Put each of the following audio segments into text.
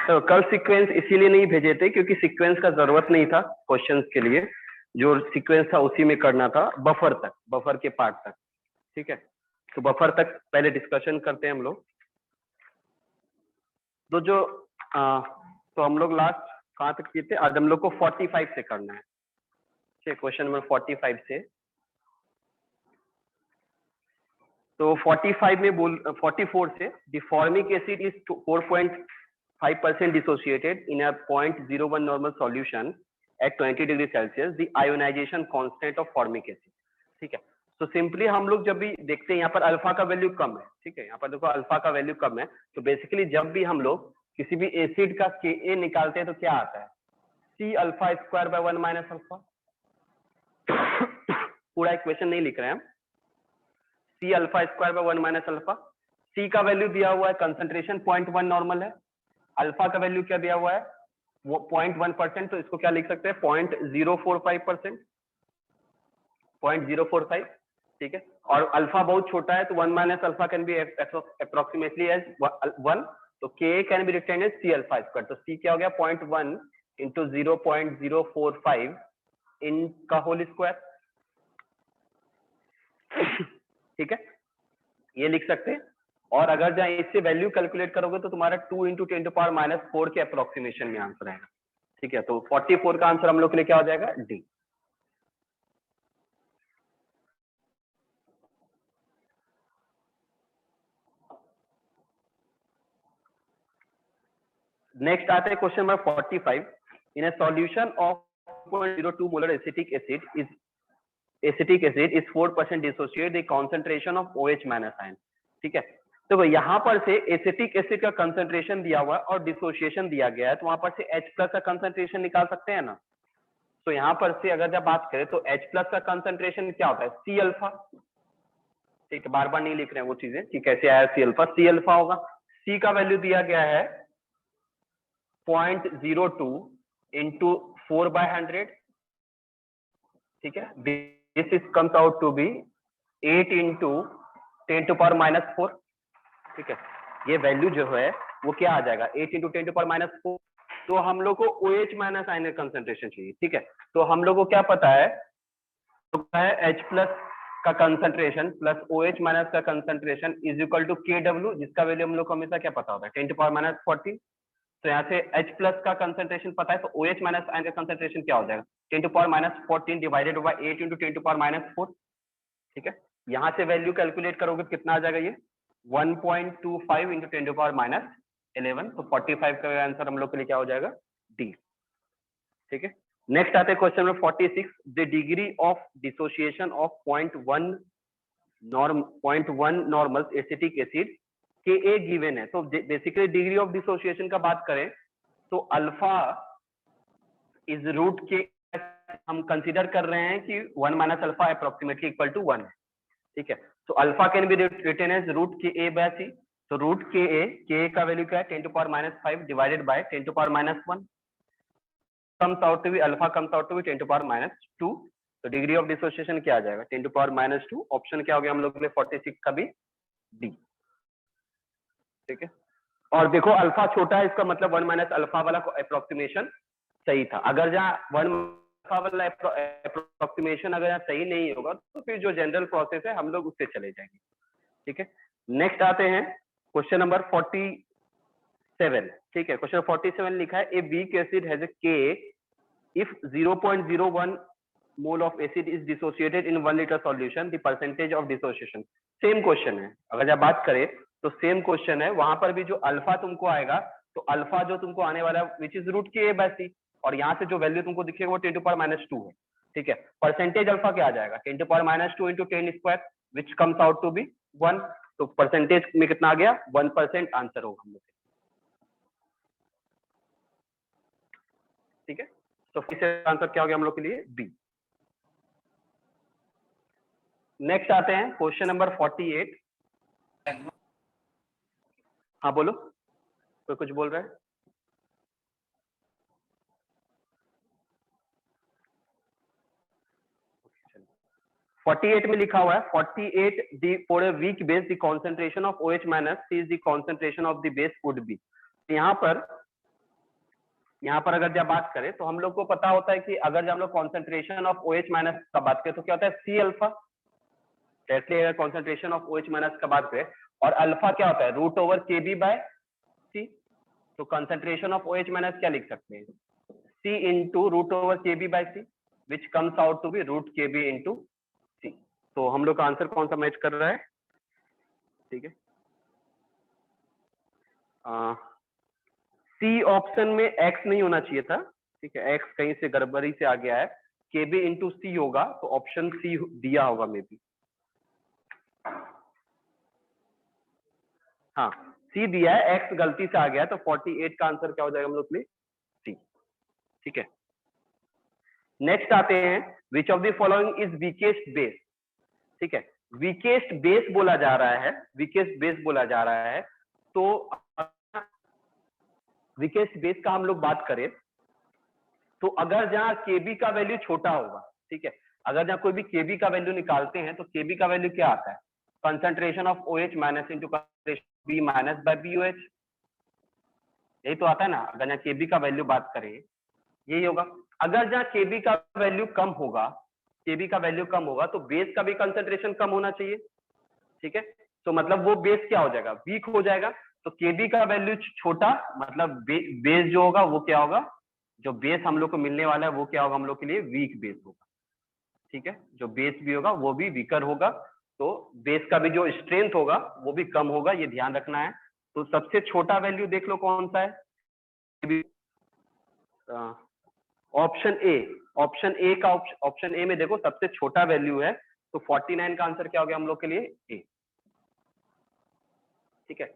तो कल सीक्वेंस इसीलिए नहीं भेजे थे क्योंकि सीक्वेंस का जरूरत नहीं था क्वेश्चंस के लिए, जो सीक्वेंस था उसी में करना था, बफर तक, बफर के पार्ट तक। ठीक है, तो बफर तक पहले डिस्कशन करते हैं हम लोग। तो जो तो हम लोग लास्ट कहाँ तक किए थे? आज हम लोग को 45 से करना है। ठीक, क्वेश्चन नंबर 45 से। तो 45 में 44 से the formic acid is 4.5% dissociated in a 0.01 normal solution at 20 degree Celsius, the ionisation constant of formic acid. ठीक है, तो सिंपली हम लोग जब भी देखते हैं यहाँ पर अल्फा का वैल्यू कम है, ठीक है, यहाँ पर देखो अल्फा का वैल्यू कम है, तो बेसिकली जब भी हम लोग किसी भी एसिड का Ka निकालते हैं तो क्या आता है? C alpha square by 1 minus alpha. पूरा इक्वेशन नहीं लिख रहे हैं हम, C alpha square by 1 minus alpha. C का वैल्यू दिया हुआ है, कंसंट्रेशन 0.1 नॉर्मल है, अल्फा का वैल्यू क्या दिया हुआ है? वो 0.1%, तो इसको क्या लिख सकते हैं? 0.045%, 0.045। ठीक है, और अल्फा बहुत छोटा है तो 1 minus alpha can be approximately as 1, तो Ka can be written as C alpha square. तो C क्या हो गया? 0.1 इंटू 0.045 इन का होल स्क्वायर। ठीक है, ये लिख सकते हैं। और अगर जहाँ इससे वैल्यू कैलकुलेट करोगे तो तुम्हारा 2 इंटू 10⁻⁴ के अप्रोक्सीमेशन में आंसर आएगा। ठीक है, तो 44 का आंसर हम लोग के लिए क्या हो जाएगा? डी। नेक्स्ट आते हैं question number 45। In a solution of 0.02 molar acetic acid is 4% dissociate the concentration of OH minus ion. ठीक है, तो यहाँ पर से एसिटिक एसिड का कंसंट्रेशन दिया हुआ है और डिसोसिएशन दिया गया है, तो वहां पर से H प्लस का कंसंट्रेशन निकाल सकते हैं ना। तो यहाँ पर से अगर जब बात करें तो H प्लस का कंसंट्रेशन क्या होता है? C alpha. ठीक है, बार बार नहीं लिख रहे हैं वो चीजें कि कैसे आया C अल्फा। C अल्फा होगा, C का वैल्यू दिया गया है 0.02 इंटू 4/100। ठीक है, this is comes out to be 8 into 10⁻⁴। ठीक है, ये वैल्यू जो है वो क्या आ जाएगा? 8 इंटू 10⁻⁴। तो हम लोग को OH माइनस आयन कंसंट्रेशन चाहिए। ठीक है, तो हम लोग को क्या पता है? तो है H प्लस का कंसंट्रेशन प्लस OH माइनस का concentration is equal to KW, जिसका वैल्यू हम लोग को हमेशा क्या पता होता है? 10⁻⁴। तो यहाँ से H प्लस का कंसंट्रेशन पता है, तो OH माइनस आयन का कंसंट्रेशन क्या हो जाएगा? 10⁻⁴ डिवाइडेड बाय 8 इंटू 10⁻�4। ठीक है, यहाँ से वैल्यू कैलकुलेट करोगे कितना आ जाएगा? ये 1.25 इंटू 10⁻11। तो 45 का आंसर हम लोग के लिए क्या हो जाएगा? डी। ठीक है, नेक्स्ट आते हैं question number 46। The degree of dissociation of 0.1 normal acetic acid Ka given है। तो बेसिकली डिग्री ऑफ डिसोसिएशन का बात करें तो अल्फा इज रूट के, हम कंसीडर कर रहे हैं कि 1 minus alpha approximately equal to 1 है। ठीक है, तो alpha can be written as root Ka/c। तो रूट Ka का वैल्यू क्या है? 10⁻⁵ divided by 10⁻⁻1 comes out to be, alpha comes out to be 10⁻²। तो डिग्री ऑफ डिसोसिएशन क्या आ जाएगा? 10⁻²। ऑप्शन क्या हो गया हम लोग के लिए? 46 का भी डी। ठीक है, और देखो अल्फा छोटा है, इसका मतलब 1 माइनस अल्फा वाला अप्रोक्सीमेशन सही था। अगर जहाँ 1 अल्फा वाला अप्रोक्सीमेशन अगर यहाँ सही नहीं होगा तो फिर जो जनरल प्रोसेस है हम लोग उससे चले जाएंगे। ठीक है, नेक्स्ट आते हैं क्वेश्चन नंबर 47। ठीक है, क्वेश्चन 47 लिखा है a weak acid has a Ka if 0.01 mole of acid is dissociated in 1 liter solution, the percentage of dissociation। Same question है, अगर जब बात करें तो सेम क्वेश्चन है। वहां पर भी जो अल्फा तुमको आएगा, तो अल्फा जो तुमको आने वाला है विच इज रूट Ka/c, और यहाँ से जो वैल्यू तुमको दिखेगा वो 10⁻² है। ठीक है, परसेंटेज अल्फा क्या आ जाएगा? 10⁻² into 10 square which comes out to be 1। तो परसेंटेज में कितना आ गया? 1% आंसर होगा हम लोग। ठीक है, तो फिर से आंसर क्या हो गया हम लोग के लिए? बी। नेक्स्ट आते हैं क्वेश्चन नंबर 48। हाँ बोलो, कोई कुछ बोल रहा है? (48) में लिखा हुआ है 48 for a weak base the concentration of OH minus is the concentration of the base would be. यहाँ पर यहाँ पर अगर जब बात करें तो हम लोग को पता होता है कि अगर जब हम लोग कॉन्सेंट्रेशन ऑफ OH माइनस का बात करें तो क्या होता है सी अल्फा। जैसे अगर कॉन्सेंट्रेशन ऑफ OH माइनस का बात करें और अल्फा क्या होता है रूट ओवर KB बाय सी। तो कंसंट्रेशन ऑफ OH माइनस क्या लिख सकते हैं C into root over KB by C which comes out to be root KB into C. तो हम लोग का आंसर कौन सा मैच कर रहा है? ठीक है, सी ऑप्शन में एक्स नहीं होना चाहिए था। ठीक है, एक्स कहीं से गड़बड़ी से आ गया है। KB इंटू सी होगा तो ऑप्शन सी दिया होगा मे बी। हाँ, सी दिया है, एक्स गलती से आ गया है, तो 48 का आंसर क्या हो जाएगा हम लोग के लिए? सी। ठीक है, नेक्स्ट आते हैं विच of the following is weakest base. ठीक है, वीकेस्ट बेस बोला जा रहा है, वीकेस्ट बेस बोला जा रहा है। तो वीकेस्ट बेस का हम लोग बात करें तो अगर जहां KB का वैल्यू छोटा होगा, ठीक है, अगर जहां कोई भी KB का वैल्यू निकालते हैं तो KB का वैल्यू क्या आता है? Concentration of OH minus into concentration B minus by BOH, यही तो आता है ना। अगर जहां KB का वैल्यू बात करें यही होगा। अगर जहां KB का वैल्यू कम होगा, KB का वैल्यू कम होगा तो बेस का भी कंसंट्रेशन कम होना चाहिए। ठीक है, तो मतलब वो बेस क्या हो जाएगा? वीक हो जाएगा। तो KB का वैल्यू छोटा मतलब बेस जो होगा वो क्या होगा? जो बेस हम लोग को मिलने वाला है वो क्या होगा हम लोग के लिए? वीक बेस होगा। ठीक है, जो बेस भी होगा वो भी वीकर होगा। तो बेस का भी जो स्ट्रेंथ होगा वो भी कम होगा, ये ध्यान रखना है। तो सबसे छोटा वैल्यू देख लो कौन सा है? Option A. ऑप्शन ए में देखो सबसे छोटा वैल्यू है, तो 49 का आंसर क्या हो गया हम लोग के लिए? ए। ठीक है,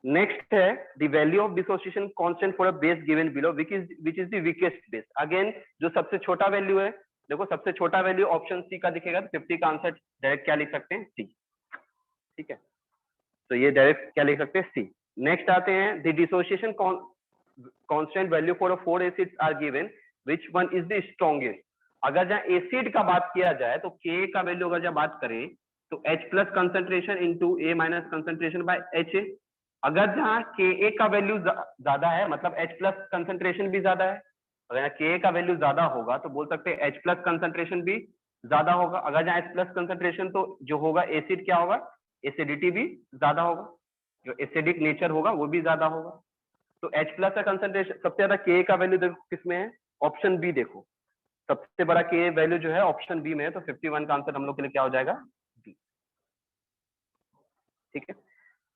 नेक्स्ट है the value of dissociation constant for a base given below which is the weakest base. Again जो सबसे छोटा वैल्यू है, देखो सबसे छोटा वैल्यू ऑप्शन सी का दिखेगा, तो 50 का आंसर डायरेक्ट क्या लिख सकते हैं? सी। ठीक है, तो ये डायरेक्ट क्या लिख सकते हैं? सी। नेक्स्ट आते हैं the dissociation constant value for 4 acids are given which one is the strongest. अगर जहां एसिड का बात किया जाए तो के का वैल्यू अगर जब बात करें तो H प्लस कंसंट्रेशन इंटू ए माइनस कंसंट्रेशन बाय HA। अगर जहां के का वैल्यू ज्यादा है मतलब H प्लस कंसंट्रेशन भी ज्यादा है। अगर के का वैल्यू ज्यादा होगा तो बोल सकते हैं H प्लस कंसंट्रेशन भी ज्यादा होगा। अगर जहां H प्लस कंसंट्रेशन तो जो होगा एसिड क्या होगा? एसिडिटी भी ज्यादा होगा, जो एसिडिक नेचर होगा वो भी ज्यादा होगा। तो H प्लस का कंसंट्रेशन सबसे ज्यादा के का वैल्यू देखो किसमें है? Option B. देखो सबसे बड़ा के वैल्यू जो है ऑप्शन बी में है, तो 51 का आंसर हम लोग के लिए क्या हो जाएगा? बी। ठीक है,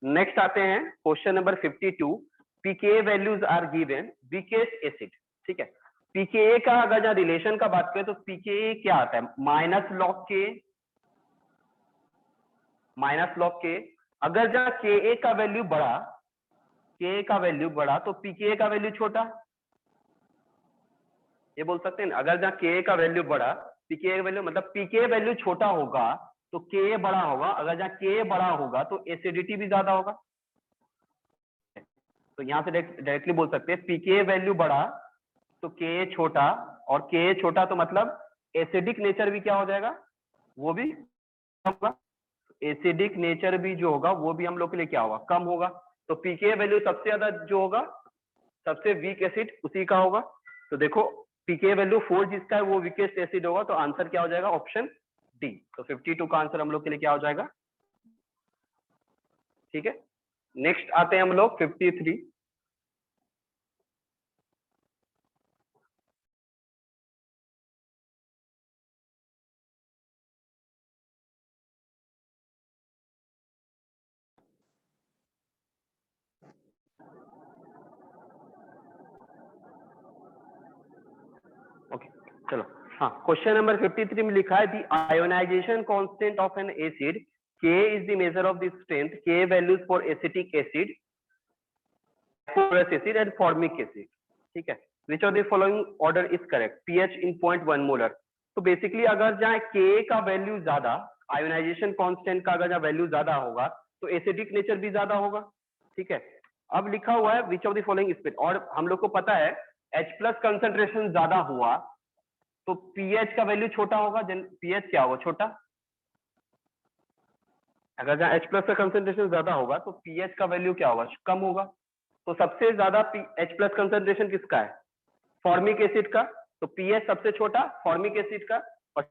नेक्स्ट आते हैं question number 52। PK values are given weakest acid. ठीक है, पीके का अगर जहां रिलेशन का बात करें तो पीके क्या आता है? माइनस लॉग के, माइनस लॉग के। अगर जहां के का वैल्यू बड़ा, के का वैल्यू बड़ा तो पीके का वैल्यू छोटा, ये बोल सकते हैं। अगर जहां के का वैल्यू बड़ा, पीके वैल्यू मतलब पीके वैल्यू छोटा होगा तो के बड़ा होगा। अगर जहां के बड़ा होगा तो एसिडिटी भी ज्यादा होगा। तो यहां से डायरेक्टली बोल सकते हैं पीके वैल्यू बड़ा तो के छोटा, और के छोटा तो मतलब एसिडिक नेचर भी क्या हो जाएगा? वो भी कम होगा। एसिडिक नेचर भी जो होगा वो भी हम लोग के लिए क्या होगा? कम होगा। तो पीके वैल्यू सबसे ज्यादा जो होगा सबसे वीक एसिड उसी का होगा। तो देखो पीके वैल्यू 4 जिसका है वो वीकेस्ट एसिड होगा, तो आंसर क्या हो जाएगा? Option D. तो 52 का आंसर हम लोग के लिए क्या हो जाएगा? ठीक है, नेक्स्ट आते हैं हम लोग 53। ओके, चलो। हाँ, क्वेश्चन नंबर 53 में लिखा है the ionisation constant of an acid K is the measure of the strength K values for acetic acid, acid and formic acid. ठीक है, which of the following order is correct? pH in 0.1 molar. तो basically अगर जहां K का value ज्यादा, ionisation constant का अगर जहां वैल्यू ज्यादा होगा तो एसिडिक नेचर भी ज्यादा होगा। ठीक है, अब लिखा हुआ है which of the following speed, और हम लोग को पता है H प्लस कंसंट्रेशन ज्यादा हुआ तो pH का वैल्यू छोटा होगा। pH क्या होगा? छोटा। अगर जहां H प्लस का कंसंट्रेशन ज्यादा होगा तो pH का वैल्यू क्या होगा? कम होगा। तो सबसे ज्यादा H प्लस कंसेंट्रेशन किसका है? फॉर्मिक एसिड का। तो पीएच सबसे छोटा फॉर्मिक एसिड का, और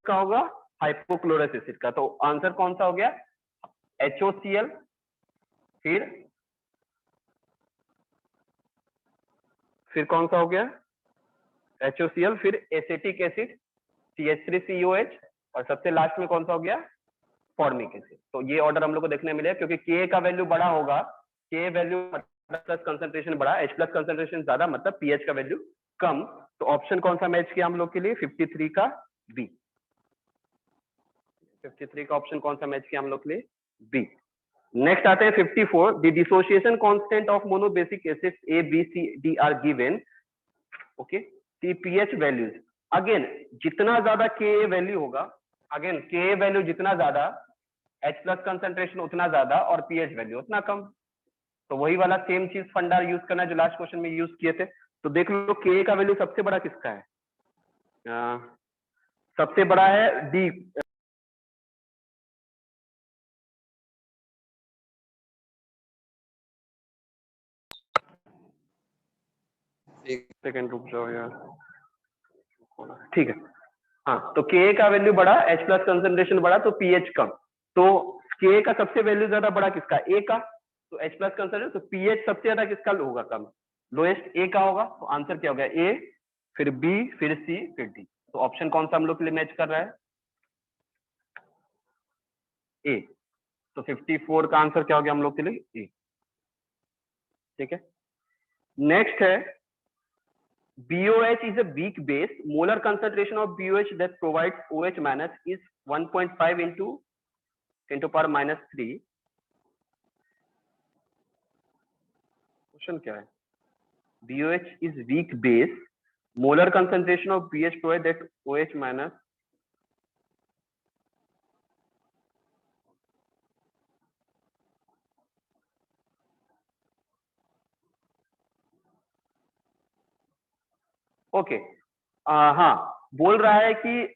का होगा हाइपोक्लोरस एसिड का। तो आंसर कौन सा हो गया? HOCl, फिर कौन सा हो गया? HOCl, फिर एसिटिक एसिड CH3COH, और सबसे लास्ट में कौन सा हो गया? Formic acid. तो ये ऑर्डर हम लोग को देखने मिले, क्योंकि Ka का वैल्यू बड़ा होगा, Ka वैल्यू प्लस कंसंट्रेशन बड़ा, H प्लस कंसंट्रेशन ज्यादा, मतलब पीएच का वैल्यू कम। तो ऑप्शन कौन सा मैच किया हम लोग के लिए? 53 का बी। 53 का ऑप्शन कौन सा मैच किया हम लोग के लिए? बी। नेक्स्ट आते हैं 54। The dissociation constant of monobasic acids A, B, C, D are given. Okay, the pH values. Again जितना ज्यादा Ka वैल्यू होगा, अगेन Ka वैल्यू जितना ज्यादा, H प्लस कंसंट्रेशन उतना ज्यादा, और पीएच वैल्यू उतना कम। तो वही वाला सेम चीज फंडा यूज करना जो लास्ट क्वेश्चन में यूज किए थे। तो देख लो Ka का वैल्यू सबसे बड़ा किसका है? सबसे बड़ा है डी। एक सेकंड रुक जाओ यार, ठीक है। हाँ, तो Ka का वैल्यू बड़ा, H प्लस कंसंट्रेशन बड़ा, तो पीएच कम। तो Ka का सबसे वैल्यू ज्यादा बड़ा किसका? A का। तो H प्लस कंसंट्रेशन, तो पीएच सबसे ज्यादा किसका होगा? कम। लोएस्ट A का होगा। तो आंसर क्या हो गया? A, फिर B, फिर C, फिर D। तो ऑप्शन कौन सा हम लोग के लिए मैच कर रहा है? A। तो 54 का आंसर क्या हो गया हम लोग के लिए? A। ठीक है। नेक्स्ट है BOH is a weak base. Molar concentration of BOH that provides OH minus is 1.5 into 10 to power minus 3. Question क्या है? BOH is weak base. Molar concentration of BH provides that OH minus. Okay, हाँ, बोल रहा है कि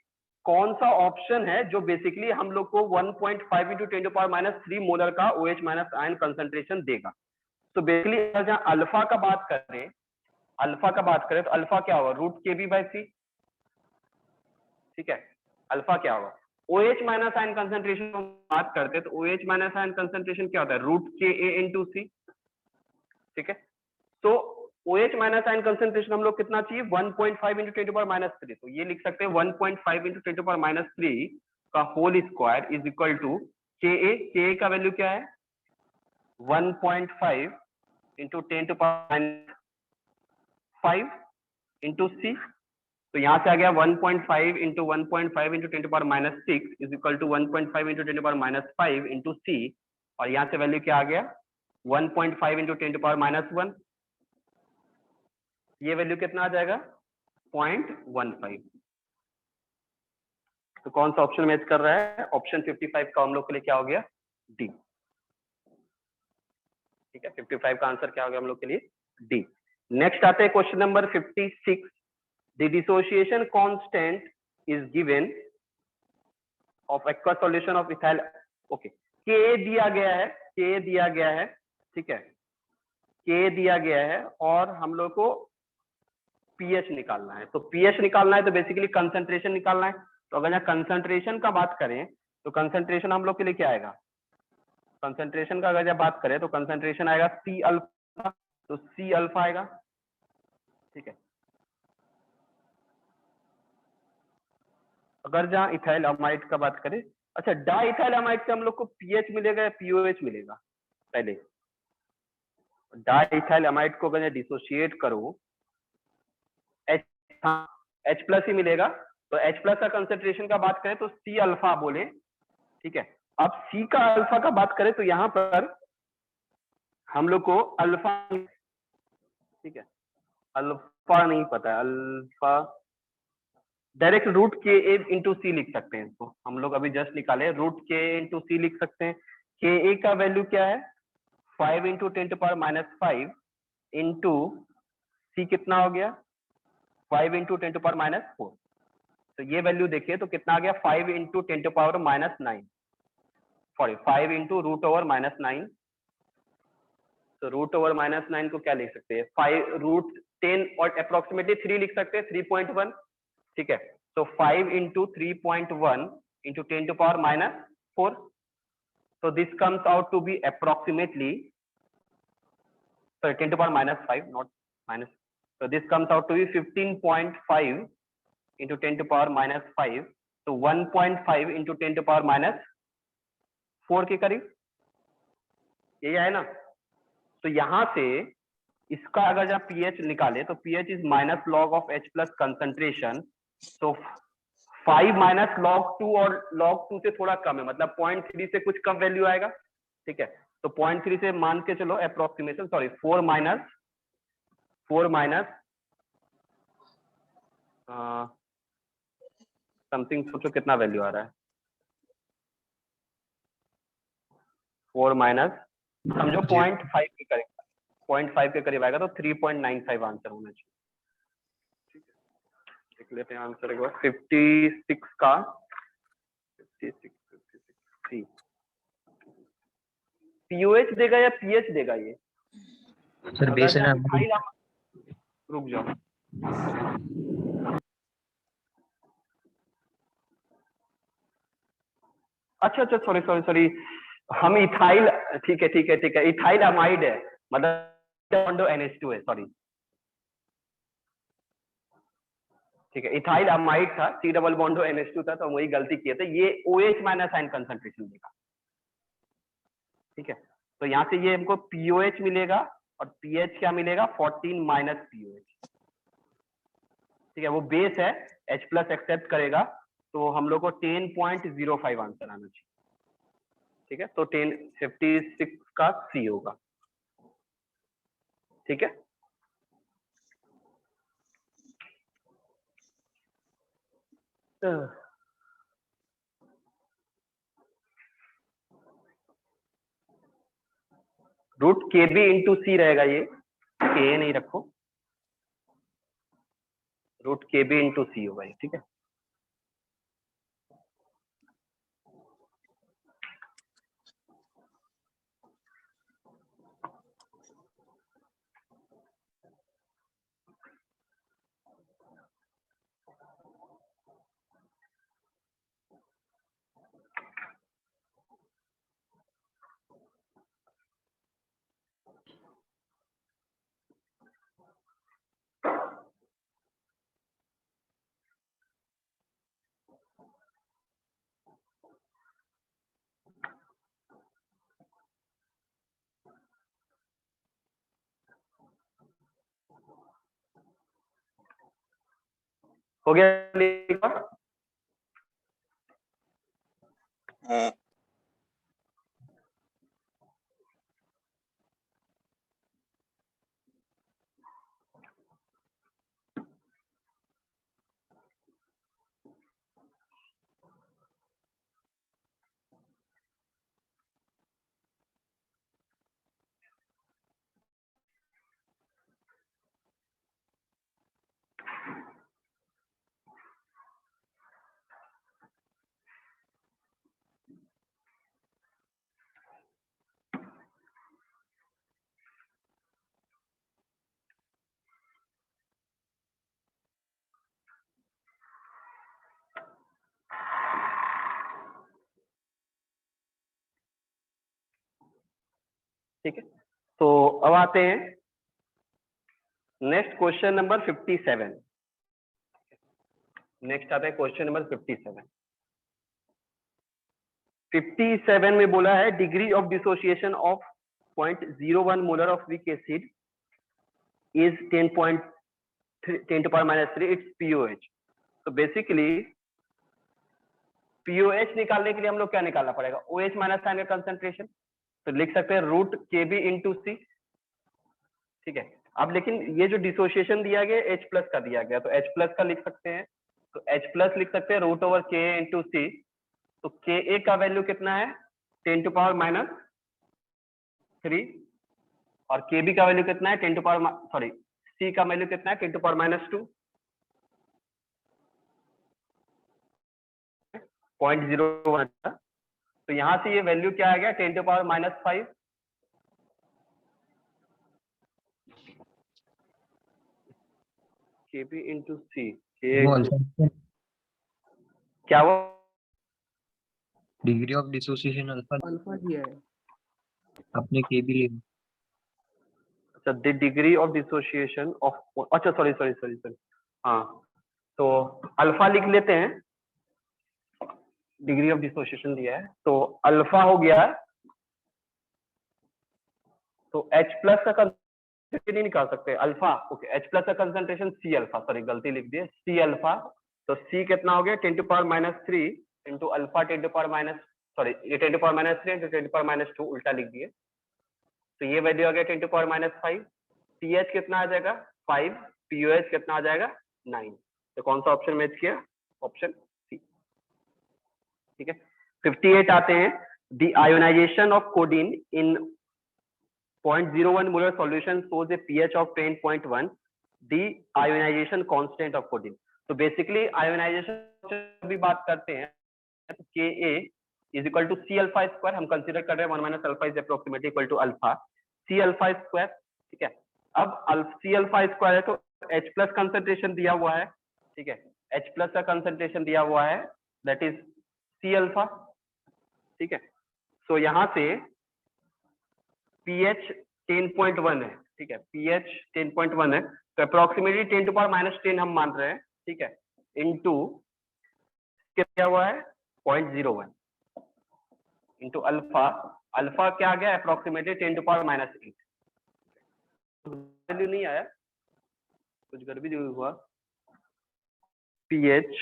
कौन सा option है जो बेसिकली हम लोग को 1.5 into 10 to power minus 3 molar का OH माइनस आयन कंसंट्रेशन देगा। तो बेसिकली जहां अल्फा का बात करें, तो अल्फा क्या होगा? रूट के बी बाई सी। ठीक है, अल्फा क्या होगा? OH माइनस आयन कंसंट्रेशन बात करते हैं, तो OH माइनस आयन कंसंट्रेशन क्या होता है? रूट के ए इंटू सी। ठीक है, तो OH माइनस आयन कंसंट्रेशन हम लोग कितना चाहिए? 1.5 into 10 to power minus 3। तो ये लिख सकते हैं 1.5 into 10 to power minus 3 का whole square is equal to Ka का वैल्यू क्या है? 1.5 into 10 to power minus 5 into C। तो यहां से आ गया 1.5 into 1.5 into 10 to power minus 6 is equal to 1.5 into 10 to power minus 5 into C। और यहां से वैल्यू क्या आ गया? 1.5 into 10 to power minus 1। ये वैल्यू कितना आ जाएगा? 0.15। तो कौन सा ऑप्शन मैच कर रहा है? ऑप्शन 55 का हम लोग के लिए क्या हो गया? डी। ठीक है, 55 का आंसर क्या हो गया हम लोग के लिए? डी। नेक्स्ट आते हैं question number 56। The dissociation constant is given of aqueous solution of ethyl। Okay, Ka दिया गया है, ठीक है, Ka दिया गया है, और हम लोग को pH निकालना है। तो pH निकालना है तो बेसिकली कंसंट्रेशन निकालना है। तो अगर यहाँ कंसंट्रेशन का बात करें, तो कंसंट्रेशन हम लोग के लिए क्या आएगा? कंसंट्रेशन का अगर जब बात करें तो कंसंट्रेशन आएगा C अल्फा। तो C अल्फा आएगा। ठीक है, अगर जहां इथाइल अमाइड का बात करें, अच्छा, डाइथाइल अमाइड से हम लोग को पीएच मिलेगा या पीओएच मिलेगा? पहले डाइथाइल अमाइड को अगर डिसोशिएट करो, एच एच प्लस ही मिलेगा। तो एच प्लस का कंसेंट्रेशन का बात करें तो सी अल्फा बोले। ठीक है, अब सी का अल्फा का बात करें तो यहां पर हम लोग को अल्फा, ठीक है, अल्फा नहीं पता है, अल्फा डायरेक्ट रूट के ए इंटू सी लिख सकते हैं। इसको हम लोग अभी जस्ट निकाले, रूट के इंटू सी लिख सकते हैं। के ए का वैल्यू क्या है? 5 into 10 to power minus 5 into C कितना हो गया? 5 इंटू 10 टू पावर माइनस 4। तो ये वैल्यू देखिए तो कितना आ गया? 5 into 10 to power minus 9, sorry 5 into root over minus 9 तो रूट ओवर -9 को क्या लिख सकते हैं, 5 रूट 10 और अप्रोक्सीमेटली 3 लिख सकते हैं, 3.1, ठीक है। तो 5 into 3.1 into 10⁻⁻4, so this comes out to be approximately, sorry, 10⁻⁻5, not minus, so this comes out to be 15.5 into 10⁻⁻5, तो 1.5 into 10⁻⁻4 के करीब, यही है ना। तो यहां से इसका अगर जब pH निकाले तो pH is minus log of H plus concentration, तो 5 माइनस लॉग 2 और लॉग 2 से थोड़ा कम है, मतलब 0.3 से कुछ कम वैल्यू आएगा, ठीक है। तो 0.3 से मान के चलो अप्रोक्सीमेशन, सॉरी 4 माइनस समथिंग, सोचो कितना वैल्यू आ रहा है, 4 माइनस समझो 0.5 के करीब, 0.5 के करीब आएगा, तो 3.95 आंसर होना चाहिए। देख लेते हैं आंसर एक बार, 56 का 56 पीओएच देगा या पीएच देगा ये सर? बेस है ना, रुक जाओ, अच्छा अच्छा, सॉरी सॉरी सॉरी, हम इथाइल, ठीक है ठीक है ठीक है, इथाइल अमाइड है, मतलब NH2 है, सॉरी, ठीक है, इथाइल अमाइड था, C डबल बॉन्डो NH2 था, तो हम वही गलती किए थे, ये OH माइनस आयन कंसंट्रेशन देगा, ठीक है। तो यहाँ से ये हमको POH मिलेगा और pH क्या मिलेगा, 14 माइनस POH, ठीक है, वो बेस है, H प्लस एक्सेप्ट करेगा, तो हम लोग को 10.05 आंसर आना चाहिए, ठीक है। तो 56 का C होगा, ठीक है। रूट KB इंटू C रहेगा, ये K नहीं रखो, रूट KB इंटू C होगा ये, ठीक है। हो गया, हाँ। ठीक है। तो अब आते हैं नेक्स्ट क्वेश्चन नंबर 57, नेक्स्ट आता है क्वेश्चन नंबर 57। 57 में बोला है degree of dissociation of 0.01 molar of weak acid is 10⁻³ it's POH। तो बेसिकली POH निकालने के लिए हम लोग क्या निकालना पड़ेगा, OH माइनस आयन का कंसंट्रेशन, तो लिख सकते हैं रूट KB इंटू C, ठीक है। अब लेकिन ये जो डिसोसिएशन दिया गया H प्लस का दिया गया, तो H प्लस का लिख सकते हैं, तो H प्लस लिख सकते हैं root over Ka into C, तो Ka का वैल्यू कितना है 10⁻³ और Kb का वैल्यू कितना है 10⁻, सॉरी C का वैल्यू कितना है 10⁻², 0.01 था। तो यहां से ये वैल्यू क्या आ गया 10⁻⁵, Kb into C, वो अल्फा क्या वो degree of dissociation alpha alpha दिया है। अपने के भी लिए। अच्छा, the degree of dissociation of, अच्छा सॉरी, हाँ, तो अल्फा लिख लेते हैं, डिग्री ऑफ डिसोसिएशन दिया है, तो अल्फा हो गया, तो H प्लस का कंसंट्रेशन नहीं निकाल सकते, अल्फा, ओके, H प्लस का कंसंट्रेशन C अल्फा, सॉरी गलती लिख दिए, C अल्फा, तो C कितना हो गया 10⁻³ इंटू अल्फा 10⁻, सॉरी ये 10⁻³ इंटू 10⁻² उल्टा लिख दिए, तो ये वैल्यू आ गया 10⁻⁵, pH कितना आ जाएगा 5, pOH कितना आ जाएगा 9, तो कौन सा ऑप्शन मैच किया, ऑप्शन सी, ठीक है। 58 आते हैं, the ionisation of codeine in 0.01 molar solution shows a pH of 10.1, the ionization constant of codeine, तो बेसिकली आयोनाइजेशन भी बात करते हैं, तो Ka is equal to C alpha square, हम कंसीडर कर रहे हैं 1 minus alpha is approximately equal to alpha C alpha square, ठीक है। अब C अल्फा स्क्वायर है तो H प्लस कंसंट्रेशन दिया हुआ है, ठीक है, H प्लस का कंसंट्रेशन दिया हुआ है, दैट इज C अल्फा, ठीक है। सो यहाँ से pH 10.1 है, ठीक है, pH 10.1 है, तो अप्रोक्सीमेटली 10⁻10 हम मान रहे हैं, ठीक है, इनटू क्या हुआ है 0.01 इंटू अल्फा, अल्फा क्या आ गया अप्रोक्सीमेटली 10⁻8, वैल्यू नहीं आया, कुछ गड़बड़ी हुआ, pH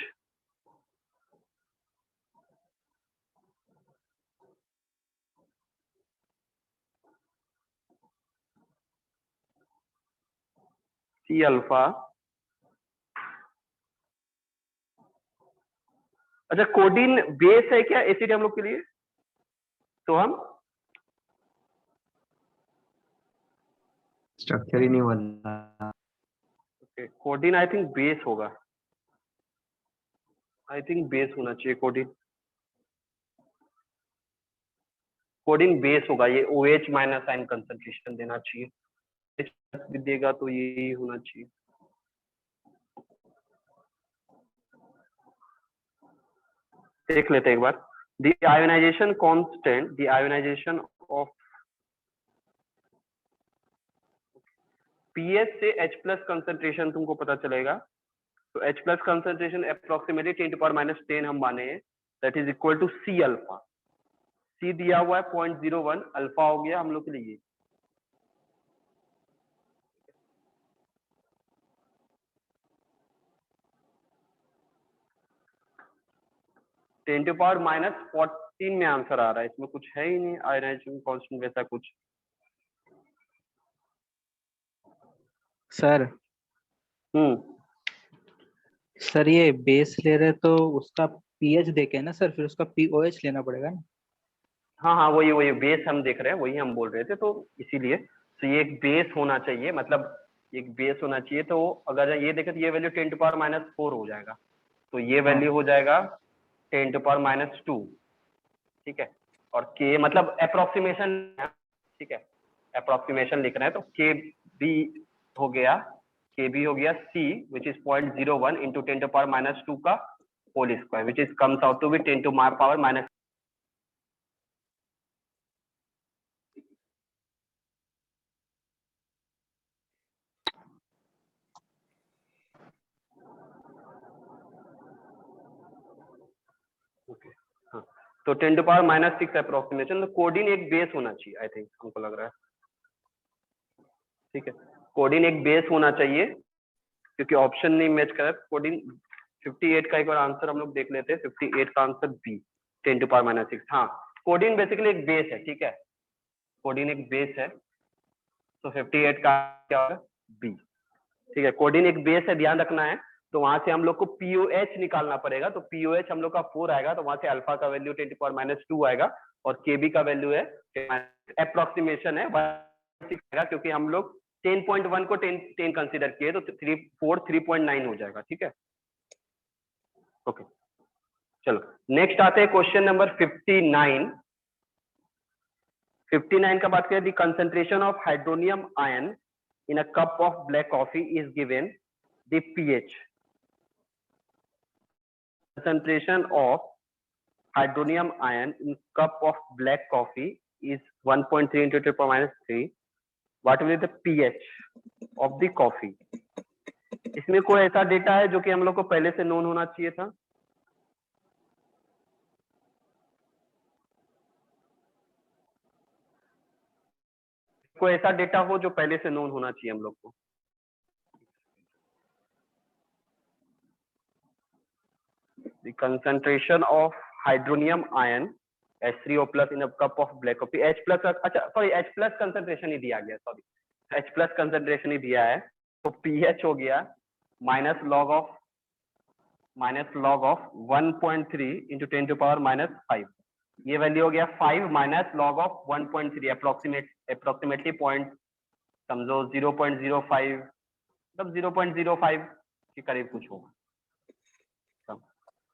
C अल्फा, अच्छा कोडीन बेस है क्या एसिड हम लोग के लिए, तो हम स्ट्रक्चर ही नहीं बना। कोडीन आई थिंक बेस होगा, आई थिंक बेस होना चाहिए कोडीन, कोडीन बेस होगा, ये OH माइनस आयन कंसंट्रेशन देना चाहिए, H भी देगा तो यही होना चाहिए, देख लेते हैं एक बार, the ionisation constant, the ionisation of pH से H प्लस कंसंट्रेशन तुमको पता चलेगा, तो H प्लस कंसंट्रेशन अप्रोक्सीमेटली 10⁻10 हम माने, that is equal to C alpha, C दिया हुआ है 0.01, अल्फा हो गया हम लोग के लिए 10⁻14 में आंसर आ रहा है, इसमें कुछ है ही नहीं आयोनाइजेशन कांस्टेंट वैसा कुछ। सर सर ये बेस ले रहे तो उसका पीएच देके ना सर, फिर उसका पीओएच लेना पड़ेगा ना। हाँ वही बेस हम देख रहे हैं, वही हम बोल रहे थे, तो इसीलिए तो ये एक बेस होना चाहिए, मतलब एक बेस होना चाहिए, तो अगर ये देखें तो ये वैल्यू 10⁻4 हो जाएगा, तो ये वैल्यू हो जाएगा 10⁻2, ठीक है, और के मतलब अप्रोक्सीमेशन, ठीक है, अप्रोक्सीमेशन लिख रहे हैं, तो के बी हो गया सी विच इज 0.01 इंटू 10⁻2 का whole square which is comes out to be 10⁻⁻। Okay, हाँ, तो 10⁻6 अप्रोक्सीमेशन, तो कोडीन एक बेस होना चाहिए, आई थिंक हमको लग रहा है, ठीक है, कोडीन एक बेस होना चाहिए, क्योंकि ऑप्शन नहीं मैच कर रहा है कोडीन। 58 का एक बार आंसर हम लोग देख लेते हैं, 58 का आंसर बी 10⁻6, हाँ, कोडीन बेसिकली एक बेस है, ठीक है, कोडीन एक बेस है, तो 58 का क्या होगा बी, ठीक है, कोडीन एक बेस है, ध्यान रखना है, तो वहां से हम लोग को पीओएच निकालना पड़ेगा, तो पीओएच हम लोग का 4 आएगा, तो वहां से अल्फा का वैल्यू 10⁻2 आएगा, और केबी का वैल्यू है अप्रोक्सीमेशन है 1 आएगा, क्योंकि हम लोग 10.1 को 10 कंसीडर किए, तो 3.9 हो जाएगा, ठीक है, ओके। चलो नेक्स्ट आते हैं क्वेश्चन नंबर 59। 59 का बात करें, the concentration of hydronium ion in a cup of black coffee is given the pH, concentration of hydronium ion in cup of black coffee is 1.3 into 10 power minus 3. What will be the pH of the coffee? इसमें कोई ऐसा data है जो कि हम लोग को पहले से नोन होना चाहिए था? कोई ऐसा डेटा हो जो पहले से नोन होना चाहिए हम लोग को? The concentration of hydronium ion H3O plus in a cup of black coffee. H plus, अच्छा सॉरी H plus concentration ही दिया गया, सॉरी H plus concentration ही दिया है, तो pH हो गया minus log of 1.3 into 10 to power minus 5. ये value हो गया 5 minus log of 1.3 approximately point समझो 0.05, मतलब 0.05 के करीब कुछ होगा,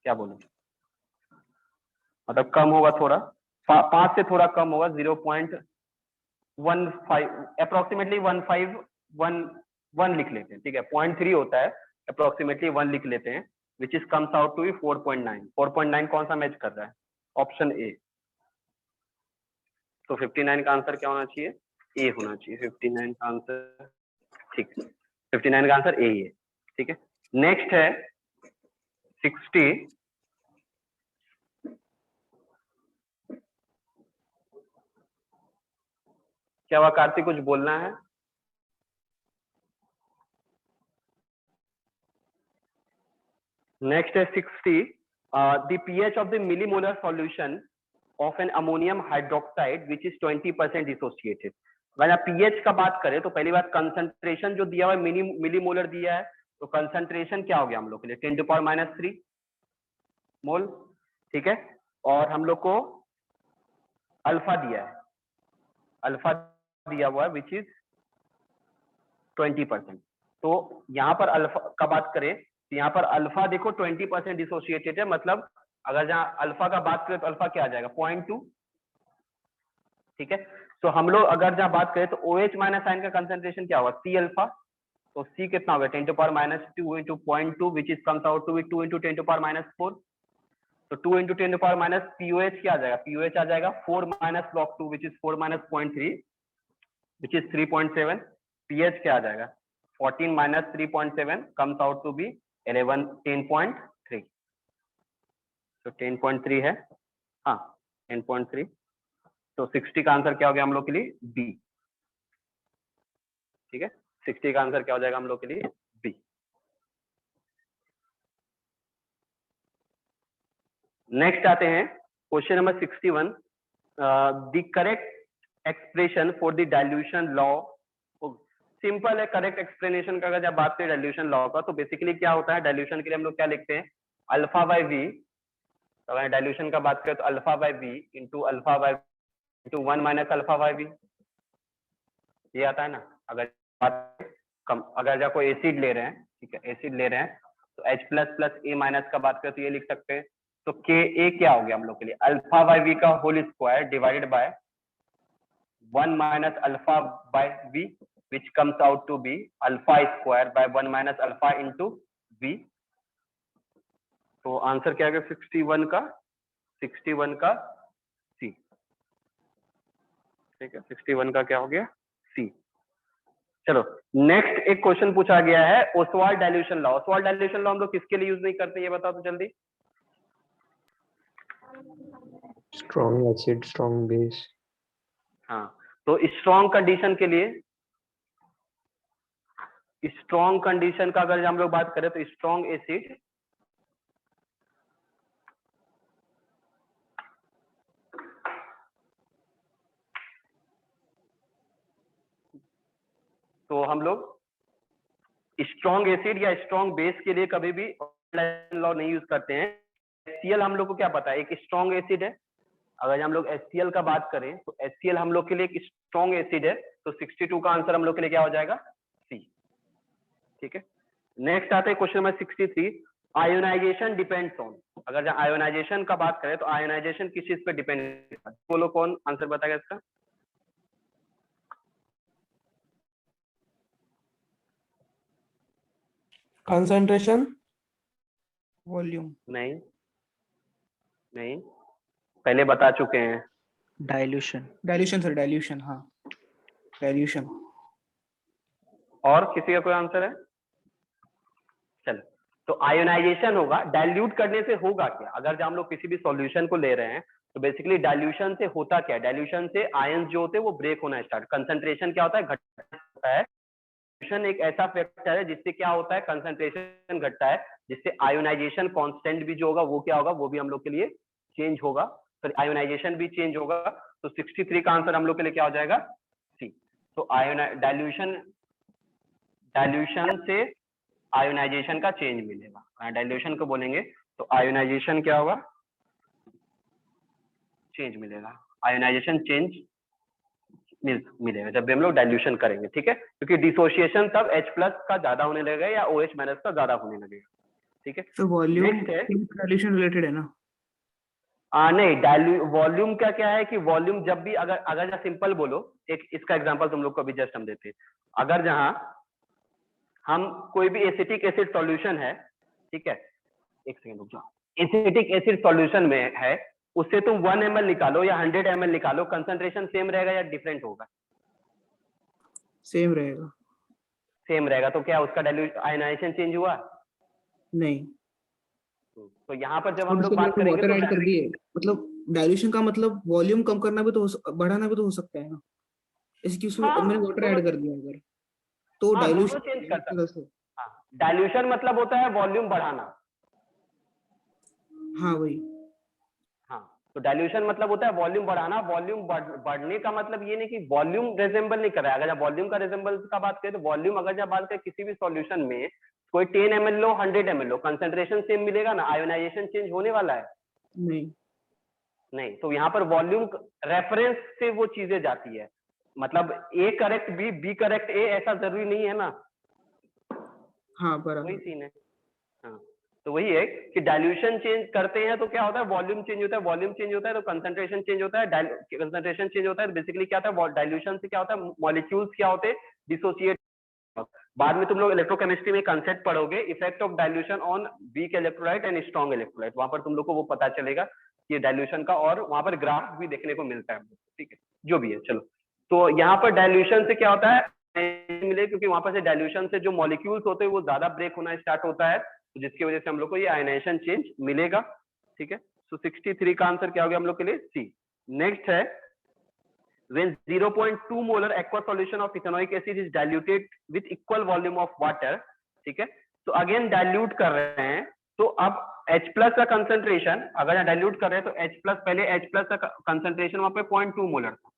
क्या बोलूं, मतलब कम होगा थोड़ा, 5 से थोड़ा कम होगा, 0.15 अप्रोक्सीमेटली 1 लिख लेते हैं, ठीक है, 0.3 होता है, अप्रोक्सीमेटली 1 लिख लेते हैं, which is comes out to be 4.9. 4.9 कौन सा मैच कर रहा है? Option A. तो 59 का आंसर क्या होना चाहिए? ए होना चाहिए. 59 का आंसर, ठीक, 59 का आंसर ए ही है, ठीक है. नेक्स्ट है 60. क्या हुआ कार्तिक, कुछ बोलना है? नेक्स्ट है 60. The pH of the millimolar solution of an ammonium hydroxide which is 20% dissociated. अगर आप pH का बात करें तो पहली बात कंसंट्रेशन जो दिया हुआ है मिलीमोलर दिया है, तो कंसंट्रेशन क्या हो गया हम लोग के लिए? 10 to power minus 3 मोल, ठीक है. और हम लोग को अल्फा दिया है, अल्फा दिया हुआ है विच इज 20%. तो यहाँ पर अल्फा का बात करें तो यहाँ पर अल्फा देखो 20% डिसोसिएटेड है, मतलब अगर जहाँ अल्फा का बात करें तो अल्फा क्या आ जाएगा? 0.2, ठीक है. तो हम लोग अगर जहाँ बात करें तो OH माइनस आयन का कंसंट्रेशन क्या होगा? C alpha. तो C कितना होगा? 10 to power minus 2 into 0.2 which is comes out to be 2 into 10 to power minus 4. तो 2 into 10 to power minus POH क्या आ जाएगा? POH आ जाएगा 4 minus log 2 which is 4 minus 0.3 which is 3.7. pH क्या आ जाएगा? 14 minus 3.7 comes out to be 10.3. तो 10.3 है, हाँ 10.3. तो 60 का आंसर क्या हो गया हम लोग के लिए? बी, ठीक है. 60 का आंसर क्या हो जाएगा हम लोग के लिए? बी. नेक्स्ट आते हैं question number 61. The correct expression for the dilution law. Simple है करेक्ट एक्सप्लेनेशन का. अगर जब बात करें डाइल्यूशन लॉ का, तो बेसिकली क्या होता है डाइल्यूशन के लिए हम लोग क्या लिखते हैं? Alpha by V. अगर डाइल्यूशन का बात करें तो alpha by V into alpha by into 1 minus alpha by V, ये आता है ना. अगर बात कम, अगर जब कोई एसिड ले रहे हैं, ठीक है, एसिड ले रहे हैं तो H प्लस प्लस ए माइनस का बात करें तो ये लिख सकते हैं. तो के ए क्या हो गया हम लोग के लिए? अल्फा बाय वी का whole square divided by 1 minus alpha by V which comes out to be alpha square by 1 minus alpha into v. तो आंसर क्या है? 61 का सी, ठीक है. 61 का क्या हो गया? सी. चलो नेक्स्ट एक क्वेश्चन पूछा गया है Oswald dilution law. Oswald dilution law हम लोग किसके लिए यूज नहीं करते, ये बताओ तो जल्दी. Strong acid, strong base. हाँ, तो स्ट्रॉन्ग कंडीशन के लिए, स्ट्रॉन्ग कंडीशन का अगर हम लोग बात करें तो स्ट्रॉन्ग एसिड, तो हम लोग स्ट्रॉन्ग एसिड या स्ट्रॉन्ग बेस के लिए कभी भी लॉ नहीं यूज करते हैं. HCl हम लोग को क्या पता है? एक स्ट्रॉन्ग एसिड है. अगर हम लोग HCl का बात करें तो HCl हम लोग के लिए एक स्ट्रॉन्ग एसिड है. तो 62 का आंसर हम लोग के लिए क्या हो जाएगा? सी, ठीक है. नेक्स्ट आता है question number 63. Ionization depends on. अगर जब आयोनाइजेशन का बात करें तो आयोनाइजेशन किस चीज पे डिपेंड करता है? बोलो कौन आंसर बताएगा इसका? कंसंट्रेशन, वॉल्यूम, नहीं नहीं, पहले बता चुके हैं। डाइल्यूशन। डाइल्यूशन सर, डाइल्यूशन, हाँ डाइल्यूशन। और किसी का कोई आंसर है? चलो, तो आयोनाइजेशन होगा, डाइल्यूट करने से होगा क्या? अगर जब हम लोग किसी भी सॉल्यूशन को ले रहे हैं तो बेसिकली डाइल्यूशन से होता क्या है? डाइल्यूशन से आयंस जो होते हैं वो ब्रेक होना स्टार्ट, कंसंट्रेशन क्या होता है? घटता है। डाइल्यूशन एक ऐसा फैक्टर है जिससे क्या होता है? कंसंट्रेशन घटता है, जिससे आयोनाइजेशन कांस्टेंट भी जो होगा वो क्या होगा? वो भी हम लोग के लिए चेंज होगा, तो आयोनाइजेशन भी चेंज होगा। तो 63 का आंसर हम लोग के लिए क्या हो जाएगा? सी। तो डाइल्यूशन से आयोनाइजेशन का चेंज मिलेगा। डाइल्यूशन को बोलेंगे तो आयोनाइजेशन क्या होगा? चेंज मिलेगा, आयोनाइजेशन चेंज मिलेगा जब भी हम लोग डाइल्यूशन करेंगे, ठीक है? क्योंकि डिसोसिएशन तब H प्लस का ज्यादा होने लगेगा या OH माइनस का ज्यादा होने लगेगा, ठीक है? तो वॉल्यूम नेक्स्ट है डाइल्यूशन रिलेटेड है ना? नहीं, वॉल्यूम का क्या है कि वॉल्यूम जब भी अगर जहाँ सिंपल बोलो, एक इसका एग्जांपल तुम लोग को अभी जस्ट हम देते हैं। अगर जहाँ हम कोई भी एसिटिक एसिड सॉल्यूशन है, ठीक है, एक सेकंड रुक जाओ, एसिटिक एसिड सॉल्यूशन में है, उससे तुम 1 ml निकालो या 100 ml निकालो, कंसंट्रेशन सेम रहेगा या डिफरेंट होगा? सेम रहेगा। सेम रहेगा। तो क्या उसका आयोनाइजेशन चेंज हुआ? नहीं, तो यहाँ पर जब और हम लोग उसके बात अंदर करेंगे वाटर तो ऐड कर दिए, मतलब डाइल्यूशन का मतलब वॉल्यूम कम करना भी तो बढ़ाना भी तो हो सकता है ना, इसकी उसमें हाँ, मैंने वाटर दोनों, ऐड कर दिया अगर, तो हाँ दोनों चेंज डाइल्यूशन करता है। तरह से। डाइल्यूशन मतलब होता है वॉल्यूम बढ़ाना। हाँ वही। हाँ, तो डाइल्यूशन मतलब होता है वॉल्यूम बढ़ाना। वॉल्यूम बढ़ने का मतलब ये नहीं कि वॉल्यूम रिजेंबल नहीं कर रहा है। अगर जब वॉल्यूम का रिजेंबल का बात करें तो वॉल्यूम, अगर जब बात करें किसी भी सॉल्यूशन में, कोई 10 ml लो 100 ml लो, कंसंट्रेशन सेम मिलेगा ना? आयोनाइजेशन चेंज होने वाला है? नहीं, नहीं। तो यहाँ पर वॉल्यूम रेफरेंस से वो चीजें जाती है, मतलब ए करेक्ट बी करेक्ट ए, ऐसा जरूरी नहीं है ना? हाँ वही बराबर। सीन है। हाँ, तो वही है कि डाइल्यूशन चेंज करते हैं तो क्या होता है? वॉल्यूम चेंज होता है, वॉल्यूम चेंज होता है तो कंसंट्रेशन चेंज होता है, कंसंट्रेशन चेंज होता है तो बेसिकली क्या होता है? डाइल्यूशन से क्या होता है? मॉलिक्यूल्स क्या होते हैं? डिसोसिएट। बाद में तुम लोग इलेक्ट्रोकेमिस्ट्री में कंसेप्ट पढ़ोगे, effect of dilution on weak electrolyte and strong electrolyte, वहां पर तुम लोग को वो पता चलेगा कि डाइल्यूशन का, और वहां पर ग्राफ भी देखने को मिलता है, ठीक है? जो भी है, चलो। तो यहाँ पर डाइल्यूशन से क्या होता है? मिले, क्योंकि वहां पर से डाइल्यूशन से जो मॉलिक्यूल्स होते हैं वो ज्यादा ब्रेक होना स्टार्ट होता है, तो जिसकी वजह से हम लोग को ये आयनाइजेशन चेंज मिलेगा, ठीक है? सो 63 का आंसर क्या हो गया हम लोग के लिए? सी। नेक्स्ट है when 0.2 molar aqua solution of ethanoic acid is diluted with equal volume of water, ठीक है? तो अगेन डाइल्यूट कर रहे हैं, तो अब H प्लस का कंसंट्रेशन, अगर यहाँ डाइल्यूट कर रहे हैं तो H प्लस, पहले H प्लस का कंसंट्रेशन वहां पे 0.2 मोलर था,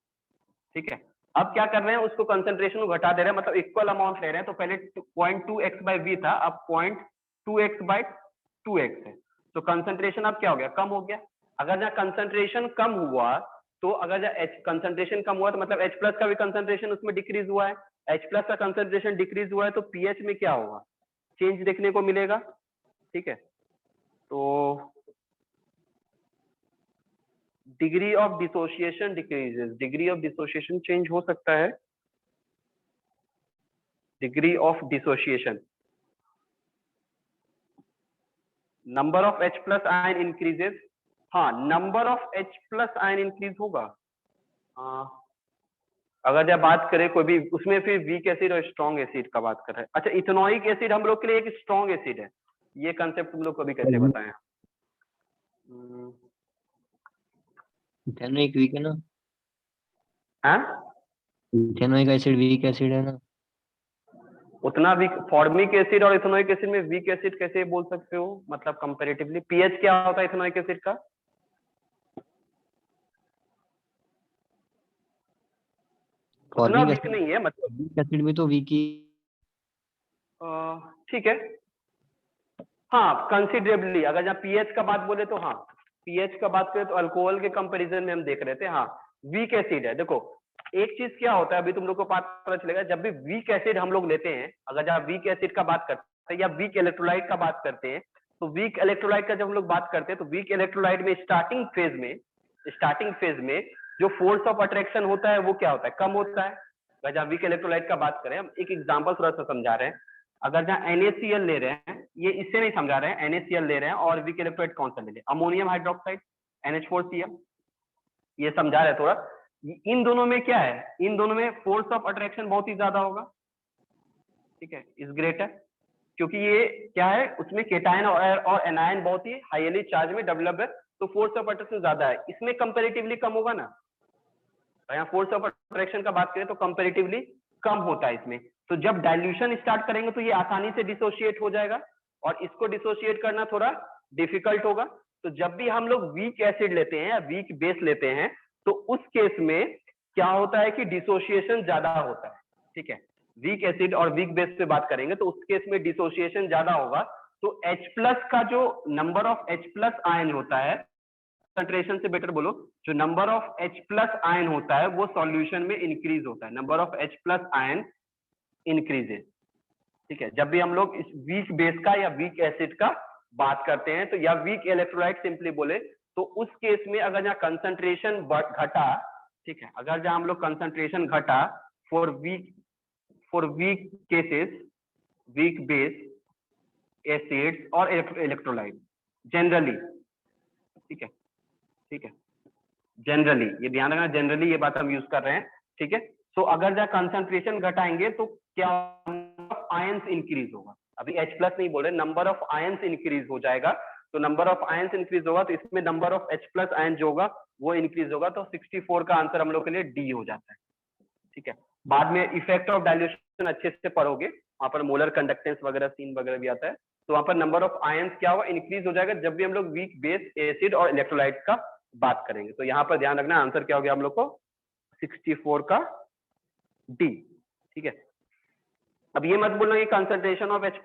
ठीक है? अब क्या कर रहे हैं? उसको कंसंट्रेशन को घटा दे रहे हैं, मतलब इक्वल अमाउंट ले रहे हैं। तो पहले 0.2x/v था, अब 0.2x/2x है। तो कंसंट्रेशन अब क्या हो गया? कम हो गया। अगर जहाँ कंसंट्रेशन कम हुआ, तो अगर जहाँ H कंसंट्रेशन कम हुआ तो मतलब H प्लस का भी कंसंट्रेशन उसमें डिक्रीज हुआ है। H प्लस का कंसंट्रेशन डिक्रीज हुआ है तो pH में क्या होगा? चेंज देखने को मिलेगा, ठीक है? तो degree of dissociation decreases, degree of dissociation change हो सकता है। Degree of dissociation, number of H plus ion increases, हाँ number of H plus ion increase होगा। अगर जब बात करें कोई भी उसमें, फिर वीक एसिड और स्ट्रॉन्ग एसिड का बात कर रहे हैं। अच्छा, इथेनोइक एसिड हम लोग के लिए एक स्ट्रॉन्ग एसिड है, ये कंसेप्ट तुम लोग को भी कैसे बताएं? इथेनोइक वीक है ना? हाँ, इथेनोइक एसिड वीक एसिड है ना? उतना वीक फॉर्मिक एसिड और इथेनोइक एसिड में वीक एसिड कैसे बोल सकते हो? मतलब कंपैरेटिवली पीएच क्या होता है इथेनोइक एसिड का? उतना फॉर्मिक वीक नहीं है, मतलब एसिड भी तो वीक ही। ठीक है, हाँ कंसिडरेबली। अगर जहाँ पीएच का बात बोले तो हाँ, पीएच का बात करें तो अल्कोहल के कंपैरिजन में हम देख रहे थे, हाँ वीक एसिड है। देखो एक चीज क्या होता है, अभी तुम लोग को पता चलेगा, जब भी वीक एसिड हम लोग लेते हैं, अगर जहाँ वीक एसिड का बात करते हैं या वीक इलेक्ट्रोलाइट का बात करते हैं, तो वीक इलेक्ट्रोलाइट का जब हम लोग बात करते हैं तो वीक इलेक्ट्रोलाइट में स्टार्टिंग फेज में जो फोर्स ऑफ अट्रैक्शन होता है वो क्या होता है? कम होता है। अगर जहाँ वीक इलेक्ट्रोलाइट का बात करें, हम एक एग्जाम्पल थोड़ा सा समझा रहे हैं। अगर जहाँ NaCl ले रहे हैं, ये इससे नहीं समझा रहे हैं, NaCl ले रहे हैं और वीक इलेक्ट्रोलाइट कौन सा ले रहे हैं, अमोनियम हाइड्रोक्साइड NH4Cl, ये समझा रहे हैं थोड़ा। इन दोनों में क्या है, इन दोनों में फोर्स ऑफ अट्रैक्शन बहुत ही ज्यादा होगा, ठीक है, इज ग्रेटर, क्योंकि ये क्या है, उसमें केटायन और एनायन बहुत ही हाईली चार्ज में डेवलप है, तो फोर्स ऑफ अट्रैक्शन ज्यादा है, इसमें कंपैरेटिवली कम होगा ना। यहाँ फोर्स ऑफ अट्रैक्शन का बात करें तो कंपैरेटिवली कम होता है इसमें। तो जब डाइल्यूशन स्टार्ट करेंगे तो ये आसानी से डिसोशिएट हो जाएगा, और इसको डिसोशिएट करना थोड़ा डिफिकल्ट होगा। तो जब भी हम लोग वीक एसिड लेते हैं या वीक बेस लेते हैं, तो उस केस में क्या होता है कि डिसोशिएशन ज्यादा होता है, ठीक है। वीक एसिड और वीक बेस पे बात करेंगे तो उस केस में डिसोशिएशन ज्यादा होगा, तो H+ का जो नंबर ऑफ H+ आयन होता है, कंसंट्रेशन से बेटर बोलो, जो नंबर ऑफ H+ आयन होता है वो सॉल्यूशन में इंक्रीज होता है, number of H+ ion increases, ठीक है। जब भी हम लोग इस वीक बेस का या वीक एसिड का बात करते हैं तो, या वीक इलेक्ट्रोलाइट सिंपली बोले तो, उस केस में अगर जहाँ कंसंट्रेशन घटा, ठीक है, अगर जहाँ हम लोग कंसंट्रेशन घटा for weak cases, weak base acids और इलेक्ट्रोलाइट जनरली, ठीक है, ठीक है, जनरली, ये ध्यान रखना, जनरली ये बात हम यूज कर रहे हैं, ठीक है। तो अगर जहाँ कंसंट्रेशन घटाएंगे तो क्या आयंस इंक्रीज होगा, अभी H+ नहीं बोल रहे, नंबर ऑफ आयंस इंक्रीज हो जाएगा, तो नंबर ऑफ आयंस इंक्रीज होगा तो इसमें नंबर ऑफ H+ आयन जो होगा वो इंक्रीज होगा, तो 64 का आंसर हम लोग के लिए डी हो जाता है, ठीक है। बाद में इफेक्ट ऑफ डाइल्यूशन अच्छे से पढ़ोगे, वहां पर मोलर कंडक्टेंस वगैरह सीन वगैरह भी आता है, तो वहां पर नंबर ऑफ आयंस क्या होगा, इंक्रीज हो जाएगा जब भी हम लोग वीक बेस एसिड और इलेक्ट्रोलाइट का बात करेंगे। तो यहाँ पर ध्यान रखना, आंसर क्या हो गया हम लोग को 64 का डी, ठीक है। अब ये मत बोलना कि कंसंट्रेशन ऑफ H+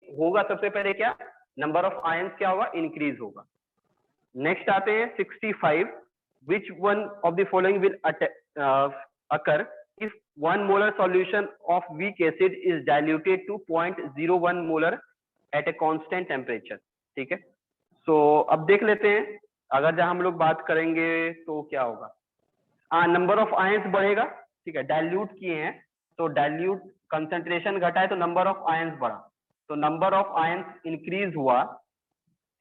होगा, सबसे पहले क्या, नंबर ऑफ आयंस क्या होगा, इंक्रीज होगा। नेक्स्ट आते हैं 65, which one of the following will occur if 1 molar solution of weak acid is diluted to 0.01 molar at a constant temperature, ठीक है। सो अब देख लेते हैं, अगर जहां हम लोग बात करेंगे तो क्या होगा, नंबर ऑफ आयंस बढ़ेगा, ठीक है, डाइल्यूट किए हैं तो डाइल्यूट कंसंट्रेशन घटा है तो नंबर ऑफ आयंस बढ़ा, तो नंबर ऑफ आयंस इंक्रीज हुआ,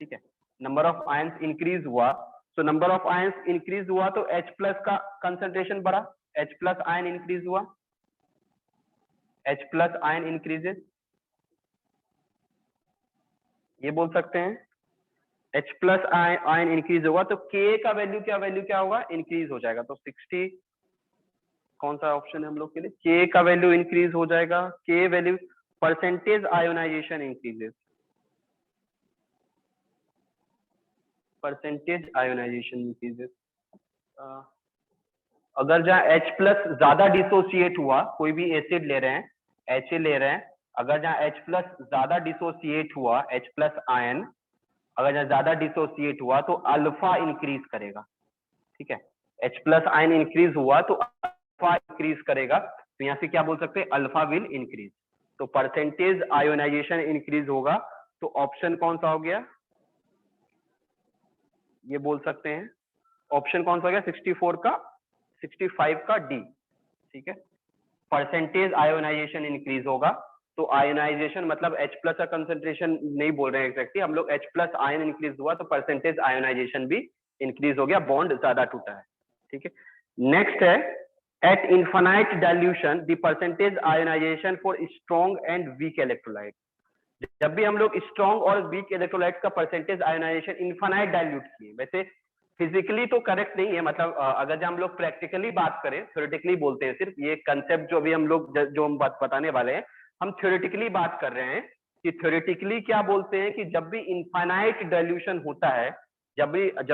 ठीक है, नंबर ऑफ आयंस इंक्रीज हुआ, तो नंबर ऑफ आयंस इंक्रीज हुआ तो H+ का कंसंट्रेशन बढ़ा, H+ आयन इंक्रीज हुआ, H+ आयन इंक्रीजेस, ये बोल सकते हैं H+ आयन इंक्रीज होगा तो Ka का वैल्यू क्या होगा, इंक्रीज हो जाएगा। तो 60 कौन सा ऑप्शन है हम लोग के लिए, K का वैल्यू इंक्रीज हो जाएगा, K value percentage ionization increases, percentage ionization increases. अगर जहाँ H+ ज्यादा डिसोसिएट हुआ, कोई भी एसिड ले रहे हैं, Ha ले रहे हैं, अगर जहाँ H+ ज्यादा डिसोसिएट हुआ, H+ आयन अगर जहाँ ज्यादा डिसोसिएट हुआ तो अल्फा इंक्रीज करेगा, ठीक है, H+ आयन इंक्रीज हुआ तो अल्फा इंक्रीज करेगा, तो यहाँ से क्या बोल सकते हैं, अल्फा विल इंक्रीज, तो परसेंटेज आयोनाइजेशन इंक्रीज होगा, तो ऑप्शन कौन सा हो गया, ये बोल सकते हैं, ऑप्शन कौन सा हो गया, 65 का डी, ठीक है, परसेंटेज आयोनाइजेशन इंक्रीज होगा, तो आयोनाइजेशन मतलब H+ का कंसंट्रेशन नहीं बोल रहे हैं एक्जैक्टली हम लोग, H+ आयन इंक्रीज हुआ तो परसेंटेज आयोनाइजेशन भी इंक्रीज हो गया, बॉन्ड ज्यादा टूटा है, ठीक है। नेक्स्ट है, at infinite dilution the percentage ionization for strong and weak electrolyte, जब भी हम लोग स्ट्रॉन्ग और वीक इलेक्ट्रोलाइट का परसेंटेज आयोनाइजेशन इनफाइनाइट डाइल्यूट किए, वैसे फिजिकली तो करेक्ट नहीं है, मतलब अगर जब हम लोग प्रैक्टिकली बात करें, थ्योरेटिकली बोलते हैं सिर्फ, ये कंसेप्ट जो भी हम लोग जो हम बात बताने वाले हैं, हम थ्योरेटिकली बात कर रहे हैं कि थ्योरेटिकली क्या बोलते हैं कि जब भी इनफाइनाइट डाइल्यूशन होता है, जब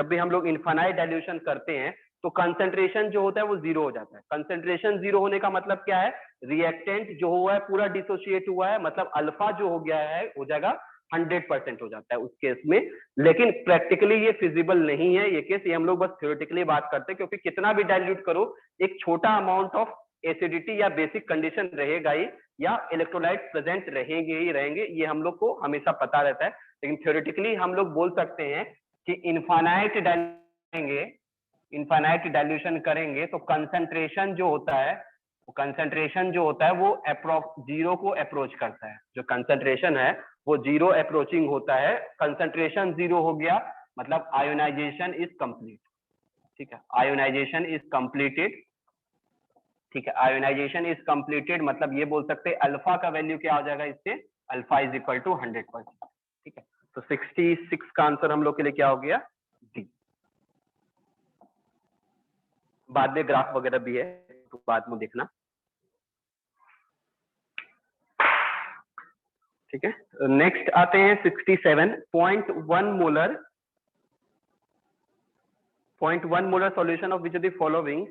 भी हम लोग इनफाइनाइट डाइल्यूशन करते हैं तो कंसंट्रेशन जो होता है वो जीरो हो जाता है। कंसंट्रेशन जीरो होने का मतलब क्या है, रिएक्टेंट जो हुआ है पूरा डिसोशिएट हुआ है, मतलब अल्फा जो हो गया है हो जाएगा 100% हो जाता है उस केस में, लेकिन प्रैक्टिकली ये फिजिबल नहीं है ये केस, ये हम लोग बस थ्योरेटिकली बात करते हैं, क्योंकि कितना भी डाइल्यूट करो एक छोटा अमाउंट ऑफ एसिडिटी या बेसिक कंडीशन रहेगा ही, या इलेक्ट्रोलाइट प्रेजेंट रहेंगे ही रहेंगे, ये हम लोग को हमेशा पता रहता है, लेकिन थ्योरेटिकली हम लोग बोल सकते हैं कि इनफाइनाइट डाइल्यूशन करेंगे तो कंसंट्रेशन जो होता है कंसंट्रेशन जो होता है वो जीरो को अप्रोच करता है, जो कंसंट्रेशन है वो जीरो अप्रोचिंग होता है। कंसंट्रेशन जीरो हो गया मतलब आयोनाइजेशन इज कंप्लीट। ठीक है, आयोनाइजेशन इज कंप्लीटेड। ठीक है, आयोनाइजेशन इज कंप्लीटेड मतलब ये बोल सकते हैं अल्फा का वैल्यू क्या हो जाएगा इससे, अल्फा इज इक्वल टू 100%। ठीक है, तो 66 का आंसर हम लोग के लिए क्या हो गया, डी। बाद में ग्राफ वगैरह भी है तो बाद में देखना। ठीक है, नेक्स्ट आते हैं 67, 0.1 molar solution of which of the following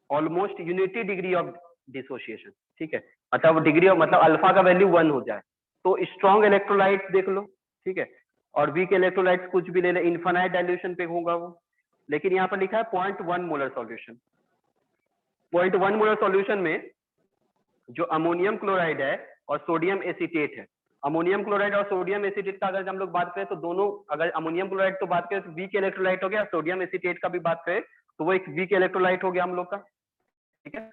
almost unity degree of dissociation. ठीक है, मतलब डिग्री ऑफ मतलब अल्फा का वैल्यू 1 हो जाए तो स्ट्रॉन्ग इलेक्ट्रोलाइट देख लो। ठीक है, और वीक इलेक्ट्रोलाइट कुछ भी ले ले, इन्फानाइट डाइल्यूशन पे होगा वो, लेकिन यहाँ पर लिखा है 0.1 मोलर सॉल्यूशन। 0.1 मोलर सॉल्यूशन में जो अमोनियम क्लोराइड है और सोडियम एसीटेट है, अमोनियम क्लोराइड और सोडियम एसीटेट का अगर हम लोग बात करें तो दोनों, अगर अमोनियम क्लोराइड तो बात करें तो वीक इलेक्ट्रोलाइट हो गया, सोडियम एसीटेट का भी बात करें तो वो एक वीक इलेक्ट्रोलाइट हो गया हम लोग का। ठीक है,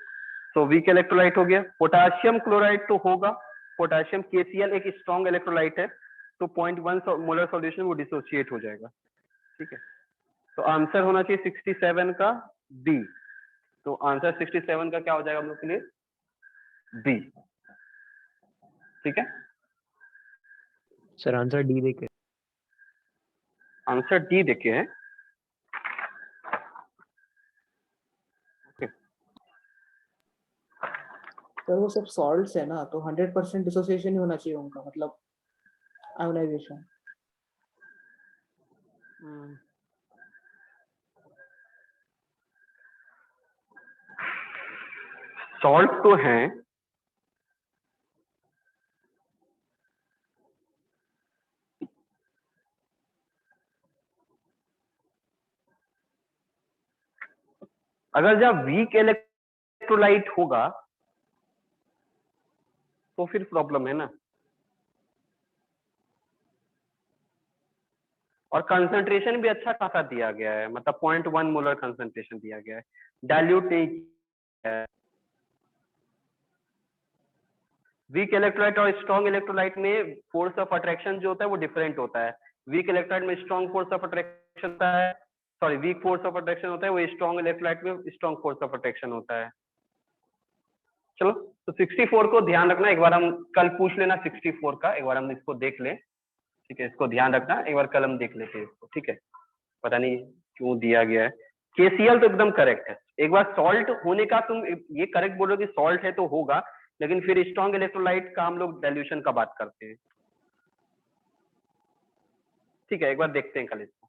तो वीक इलेक्ट्रोलाइट हो गया। पोटाशियम क्लोराइड तो होगा, पोटाशियम KCl एक स्ट्रॉन्ग इलेक्ट्रोलाइट है, तो 0.1 मोलर सॉल्यूशन वो डिसोसिएट हो जाएगा। ठीक है, तो आंसर होना चाहिए 67 का बी। तो आंसर 67 का क्या हो जाएगा हम लोग के लिए, बी। ठीक है, सर आंसर डी देखे। आंसर डी देखे हैं। सर वो सब सॉल्ट्स है ना, तो 100% डिसोसिएशन ही होना चाहिए उनका, मतलब आयोनाइजेशन। सॉल्ट तो हैं, अगर जब वीक इलेक्ट्रोलाइट होगा तो फिर प्रॉब्लम है ना। और कंसंट्रेशन भी अच्छा खासा दिया गया है, मतलब 0.1 मोलर कंसंट्रेशन दिया गया है, डाइल्यूट नहीं किया है। वीक इलेक्ट्रोलाइट और स्ट्रॉन्ग इलेक्ट्रोलाइट में फोर्स ऑफ अट्रैक्शन जो होता है वो डिफरेंट होता है। वीक इलेक्ट्रोलाइट में स्ट्रॉन्ग फोर्स ऑफ अट्रैक्शन होता है, sorry weak force of attraction होता है, वो स्ट्रॉन्ग इलेक्ट्रोलाइट में स्ट्रॉन्ग फोर्स ऑफ अट्रैक्शन होता है। चलो, तो 64 को ध्यान रखना, एक बार हम कल पूछ लेना 64 का, एक बार हम इसको देख लें। ठीक है, इसको ध्यान रखना, एक बार कल हम देख लेते हैं इसको। ठीक है, पता नहीं क्यों दिया गया है। KCl तो एकदम करेक्ट है। एक बार सॉल्ट होने का तुम ये करेक्ट बोलो कि सॉल्ट है तो होगा, लेकिन फिर स्ट्रॉन्ग इलेक्ट्रोलाइट का हम लोग डाइल्यूशन का बात करते हैं। ठीक है, एक बार देखते हैं कल इसको।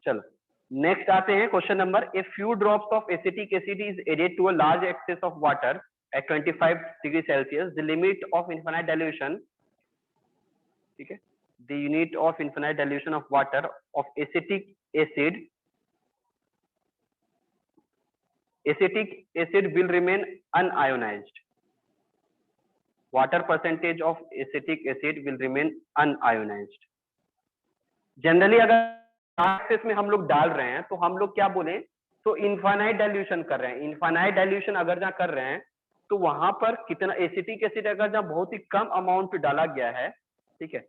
चलो, नेक्स्ट आते हैं question number, a few drops of acetic acid is added to a large excess of water at 25 degree Celsius, the limit of infinite dilution, ठीक है, the unit of infinite dilution of water of acetic acid will remain unionized. Water percentage of acetic acid will remain unionized. Generally अगर access में हम लोग डाल रहे हैं तो हम लोग क्या बोले, तो इनफाइनाइट डाइल्यूशन कर रहे हैं। इनफाइनाइट डाइल्यूशन अगर जहाँ कर रहे हैं तो वहां पर कितना एसिटिक एसिड अगर जहाँ बहुत ही कम अमाउंट डाला गया है, ठीक है,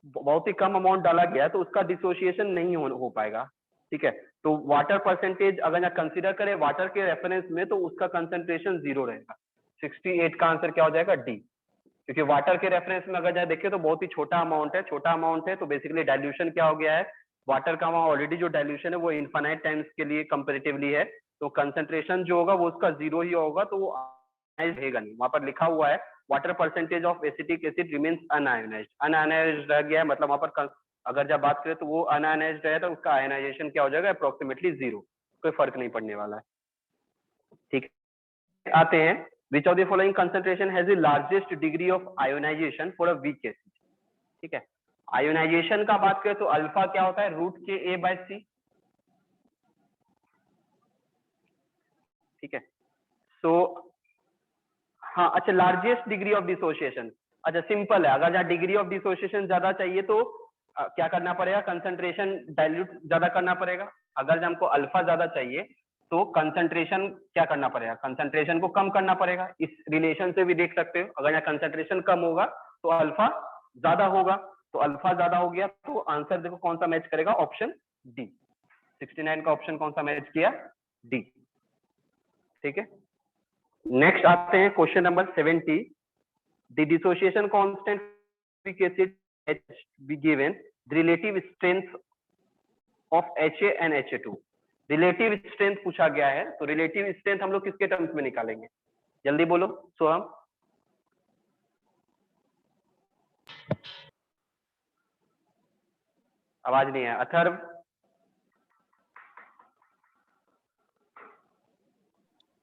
बहुत ही कम अमाउंट डाला गया है तो उसका डिसोसिएशन नहीं हो पाएगा। ठीक है, तो वाटर परसेंटेज अगर यहाँ कंसीडर करें वाटर के रेफरेंस में तो उसका कंसेंट्रेशन 0 रहेगा। 68 का आंसर क्या हो जाएगा, डी। क्योंकि वाटर के रेफरेंस में अगर जहाँ देखें तो बहुत ही छोटा अमाउंट है, छोटा अमाउंट है तो बेसिकली डाइल्यूशन क्या हो गया है, वाटर का वहाँ ऑलरेडी जो डाइल्यूशन है वो इनफाइनाइट टाइम्स के लिए कंपेरेटिवली है, तो कंसेंट्रेशन जो होगा वो उसका 0 ही होगा, तो वो रहेगा नहीं। वहां पर लिखा हुआ है water percentage of acetic acid remains unionised, unionised रह गया है, मतलब वहां पर अगर जब बात करें तो वो अनआयोनाइज्ड है तो उसका आयोनाइजेशन क्या हो जाएगा, अप्रोक्सीमेटली 0, कोई फर्क नहीं पड़ने वाला है। ठीक, आते हैं, which of the following concentration has the largest degree of ionization for a weak acid? ठीक है, आयोनाइजेशन का बात करें तो अल्फा क्या होता है, √Ka/C। ठीक है, सो हाँ, अच्छा, लार्जेस्ट डिग्री ऑफ डिसोसिएशन, अच्छा सिंपल है, अगर जहाँ डिग्री ऑफ डिसोसिएशन ज्यादा चाहिए तो क्या करना पड़ेगा, कंसंट्रेशन डाइल्यूट ज्यादा करना पड़ेगा। अगर हमको अल्फा ज्यादा चाहिए तो कंसंट्रेशन क्या करना पड़ेगा, कंसंट्रेशन को कम करना पड़ेगा। इस रिलेशन से भी देख सकते हो, अगर यहाँ कंसंट्रेशन कम होगा तो अल्फा ज्यादा होगा, तो अल्फा ज्यादा हो गया तो आंसर देखो कौन सा मैच करेगा, ऑप्शन डी। 69 का ऑप्शन कौन सा मैच किया, डी। ठीक है, नेक्स्ट आते हैं question number 70। The dissociation constant acid H be given the relative strength of HA and HA2। Relative strength पूछा गया है, तो रिलेटिव स्ट्रेंथ हम लोग किसके टर्म्स में निकालेंगे, जल्दी बोलो सोहम। आवाज नहीं है, अथर्व।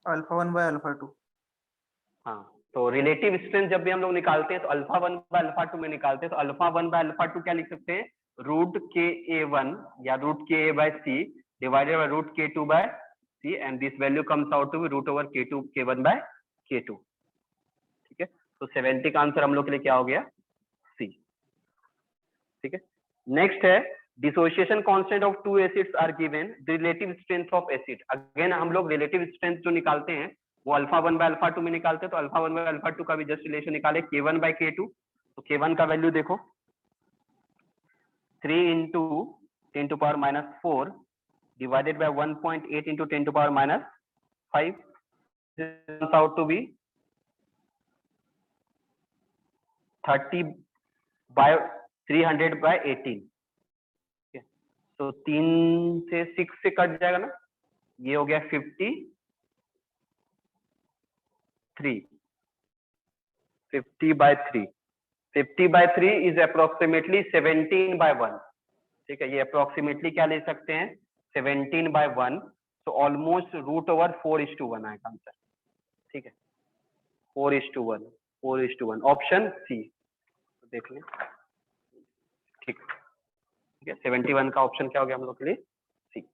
Alpha 1 by alpha 2। हाँ, तो रिलेटिव स्ट्रेंथ जब भी हम लोग निकालते हैं तो अल्फा 1 बाय अल्फा 2 में निकालते हैं, तो अल्फा 1 बाय अल्फा 2 क्या लिख सकते हैं, रूट के A1 या रूट के A by C divided by root K2 by C, and this value comes out to be root over K2 K1 by K2। ठीक है, तो 70 का आंसर हम लोग के लिए क्या हो गया, C। ठीक है, नेक्स्ट है dissociation constant of two acids are given the relative strength of acid. Again हम लोग रिलेटिव स्ट्रेंथ जो निकालते हैं वो अल्फा 1 बाय अल्फा 2 में निकालते हैं, तो अल्फा 1 बाय अल्फा 2 का भी जस्ट रिलेशन निकाले K1 बाय K2। तो K1 का वैल्यू देखो 3 into 10 to power minus 4 divided by 1.8 into 10 to power minus 5, this comes out to be 30 by 300 by 18। तो 3 से 6 से कट जाएगा ना, ये हो गया 53 50 by 3। 50 by 3 is approximately 17 by 1। ठीक है, ये अप्रोक्सीमेटली क्या ले सकते हैं, 17 by 1, तो ऑलमोस्ट रूट ओवर 4:1 आएगा आंसर। ठीक है, 4:1 4:1 ऑप्शन सी देख लें। ठीक है, 71 का ऑप्शन क्या हो गया हम लोग के लिए, सी।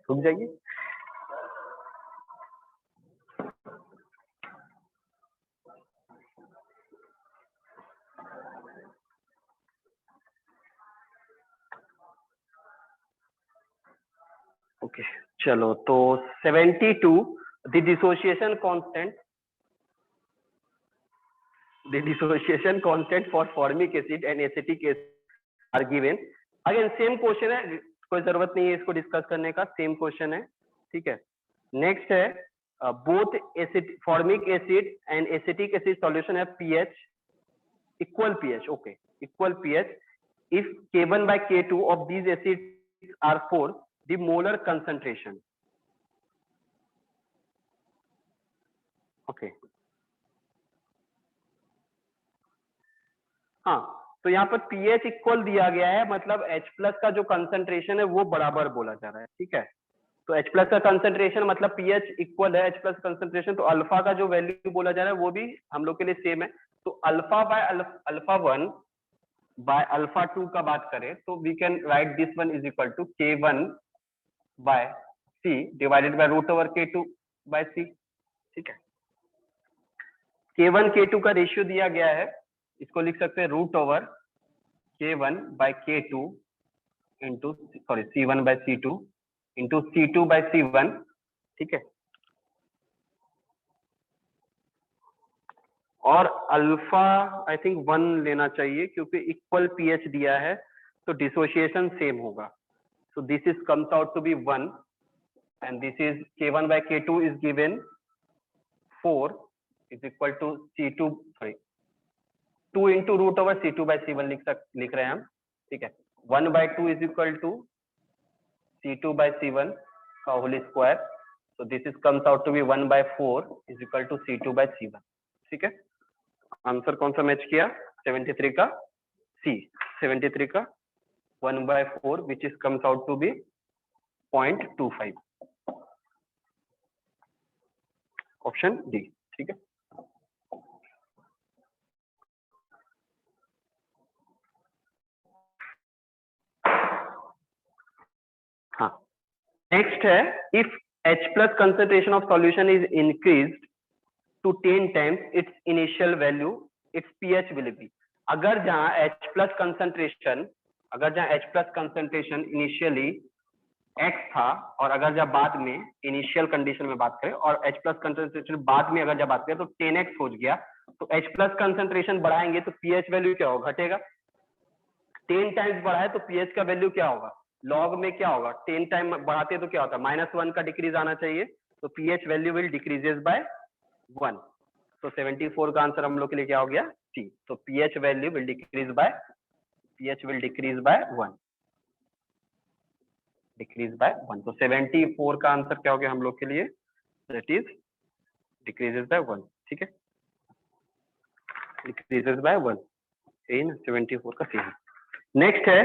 रुक जाइए। ओके चलो, तो 72 the dissociation constant for formic acid and acetic acid are given. Again same question है, कोई जरूरत नहीं है इसको डिस्कस करने का, सेम क्वेश्चन है। ठीक है, नेक्स्ट है both acid formic acid and acetic acid solution है pH equal pH। Okay, equal pH if K1 by K2 of these acids are 4, the molar concentration। Okay हाँ, तो यहाँ पर pH इक्वल दिया गया है, मतलब H प्लस का जो कंसंट्रेशन है वो बराबर बोला जा रहा है। ठीक है, तो H प्लस का कंसंट्रेशन मतलब pH इक्वल है H प्लस कंसंट्रेशन, तो अल्फा का जो वैल्यू बोला जा रहा है वो भी हम लोग के लिए सेम है। तो alpha by alpha 1 by alpha 2 का बात करें तो we can write this one is equal to K1 by C divided by root over K2 by C। ठीक है, K1 K2 का रेशियो दिया गया है, इसको लिख सकते हैं root over K1 by K2 into sorry C1 by C2 into C2 by C1। ठीक है, और अल्फा आई थिंक 1 लेना चाहिए क्योंकि इक्वल pH दिया है तो डिसोसिएशन सेम होगा। So this is comes out to be 1 and this is K1 by K2 is given 4 is equal to C2 sorry 2 into root over C2/C1 लिख रहे हैं हम, ठीक है। 1/2 इज इक्वल टू C2/C1 का whole square, so this is comes out to be 1/4 is equal to C2/C1, ठीक है। Answer कौन सा मैच किया? 73 का C, 73 का 1/4 which is comes out to be 0.25, option D, ठीक है। हाँ, नेक्स्ट है, if H plus concentration of solution is increased to 10 times its initial value, its pH will be। अगर जहां H plus concentration initially X था, और अगर जब बाद में इनिशियल कंडीशन में बात करें और H plus concentration बाद में अगर जब बात करें तो 10x हो गया, तो H plus concentration बढ़ाएंगे तो pH वैल्यू क्या होगा? घटेगा। 10 टाइम्स बढ़ाए तो pH का वैल्यू क्या होगा? लॉग में क्या होगा? 10 टाइम बढ़ाते तो क्या होता है? -1 का डिक्रीज आना चाहिए, तो pH value will decreases by 1। तो 74 का आंसर हम लोग के लिए क्या हो गया? सी। तो pH value will decrease by 1, decrease by 1। तो 74 का आंसर क्या हो गया हम लोग के लिए? दैट इज डिक्रीजेस बाय 1, ठीक है, डिक्रीजेस बाय 1, इन 74 का सी। नेक्स्ट है,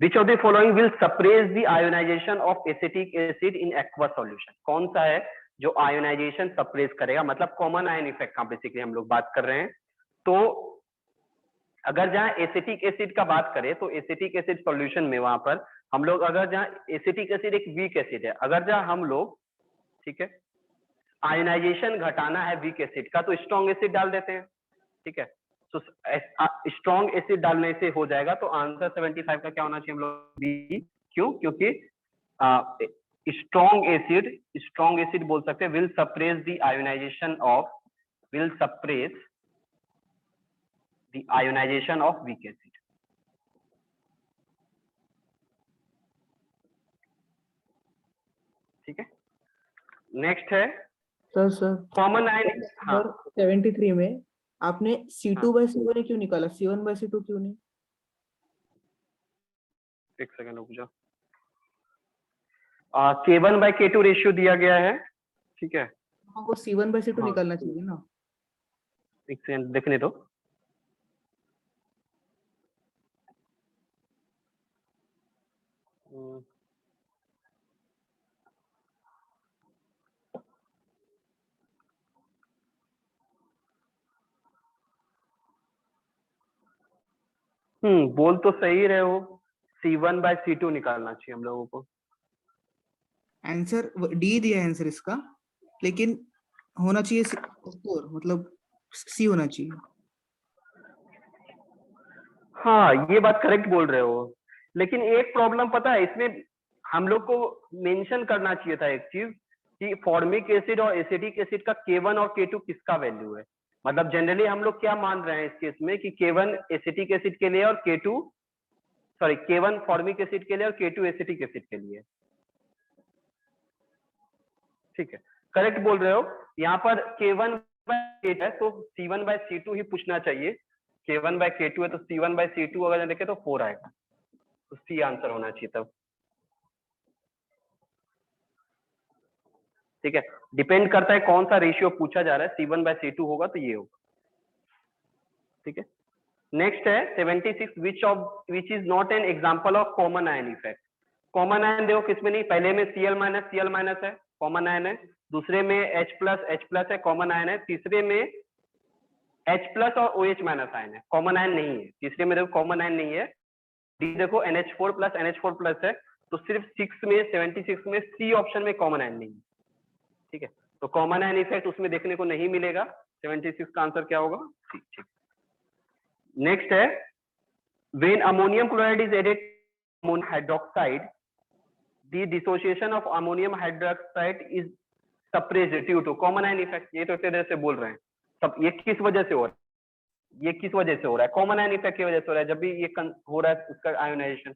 which of the following will suppress the ionization of acetic acid in aqueous solution? कौन सा है जो आयोनाइजेशन सप्रेस करेगा? मतलब कॉमन आयन इफेक्ट का बेसिकली हम लोग बात कर रहे हैं। तो अगर जहां एसिटिक एसिड का बात करें तो एसिटिक एसिड सॉल्यूशन में वहां पर हम लोग, अगर जहां एसिटिक एसिड एक वीक एसिड है, अगर जहां हम लोग, ठीक है, आयोनाइजेशन घटाना है वीक एसिड का, तो स्ट्रॉन्ग एसिड डाल देते हैं, ठीक है। तो स्ट्रॉन्ग एसिड डालने से हो जाएगा। तो आंसर 75 का क्या होना चाहिए हम लोग? बी। क्यों? क्योंकि स्ट्रॉन्ग एसिड बोल सकते हैं will suppress the ionisation of weak acid, ठीक है। नेक्स्ट है सर कॉमन आयन। हाँ, 73 में आपने C2/C1 क्यों निकाला? C1/C2 क्यों नहीं? एक सेकंड रुक जाओ। K1/K2 रेशियो दिया गया है, ठीक है। हमको C1/C2 हाँ। निकालना चाहिए ना। एक सेकंड देखने दो। बोल तो सही रहे हो, C1/C2 निकालना चाहिए हम लोगों को। आंसर डी दिया है आंसर इसका, लेकिन होना चाहिए स्कोर, मतलब सी होना चाहिए। हाँ, ये बात करेक्ट बोल रहे हो, लेकिन एक प्रॉब्लम पता है इसमें, हम लोग को मेंशन करना चाहिए था एक चीज कि फॉर्मिक एसिड और एसिटिक एसिड का K1 और K2 किसका वैल्यू है। मतलब जनरली हम लोग क्या मान रहे हैं इस केस में कि K1 एसिटिक एसिड के लिए और K1 फॉर्मिक एसिड के लिए और K2 एसिटिक एसिड के लिए, ठीक है, करेक्ट बोल रहे हो। यहाँ पर K1/K2 है तो C1/C2 ही पूछना चाहिए। K1/K2 है तो C1/C2 अगर देखे तो 4 आएगा, तो सी आंसर होना चाहिए तब, ठीक है। डिपेंड करता है कौन सा रेशियो पूछा जा रहा है, C1/C2 होगा तो ये होगा, ठीक है। नेक्स्ट है 76, which is not an example of common ion effect. Common ion देखो किसमें नहीं, पहले में Cl- है, कॉमन आयन है। दूसरे में H+ है, कॉमन आयन है। तीसरे में H+ और OH- आयन है, कॉमन आयन नहीं है। तीसरे में देखो कॉमन आयन नहीं है। डी देखो NH4+ है, तो सिर्फ 76 में सी ऑप्शन में कॉमन आयन नहीं है, ठीक है। तो कॉमन आयन इफेक्ट उसमें देखने को नहीं मिलेगा। 76 का आंसर क्या होगा? सी, ठीक। नेक्स्ट है, when ammonium chloride is added ammonium hydroxide, the dissociation of ammonium hydroxide is suppressed due to common ion effect. ये तो इतने देर से बोल रहे हैं, सब ये किस वजह से हो रहा है? ये किस वजह से हो रहा है? कॉमन आयन इफेक्ट की वजह से हो रहा है। जब भी ये हो रहा है उसका आयोनाइजेशन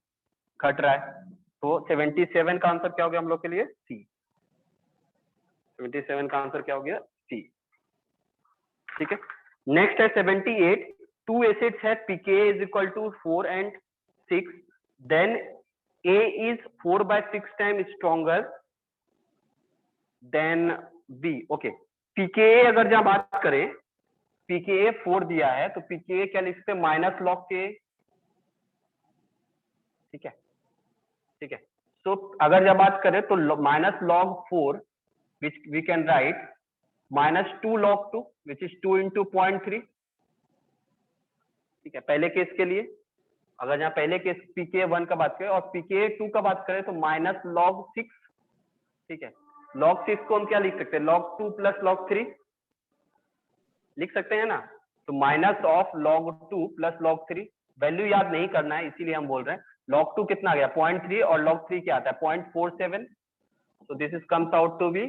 घट रहा है। तो 77 का आंसर क्या हो गया हम लोग के लिए? सी। 77 का आंसर क्या हो गया? सी, ठीक है। नेक्स्ट है 78, two acids है, pKa is equal to 4 and 6, then A is 4 by 6 times stronger than B. Okay, pKa अगर जहाँ बात करें, pKa 4 दिया है, तो pKa क्या लिख सकते हैं, माइनस लॉग के, ठीक है, ठीक है। तो अगर जब बात करें तो minus log 4 which we can write minus 2 log 2 which is 2 into 0.3, ठीक है, पहले केस के लिए। अगर यहाँ पहले केस pKa 1 का बात करें और pKa 2 का बात करें तो माइनस लॉग 6, ठीक है। लॉग 6 को हम क्या लिख सकते हैं, log 2 प्लस log 3 लिख सकते हैं ना। तो minus of log 2 plus log 3, value याद नहीं करना है इसीलिए हम बोल रहे हैं। log 2 कितना आ गया 0.3 और log 3 क्या आता है 0.47, so this is comes out to be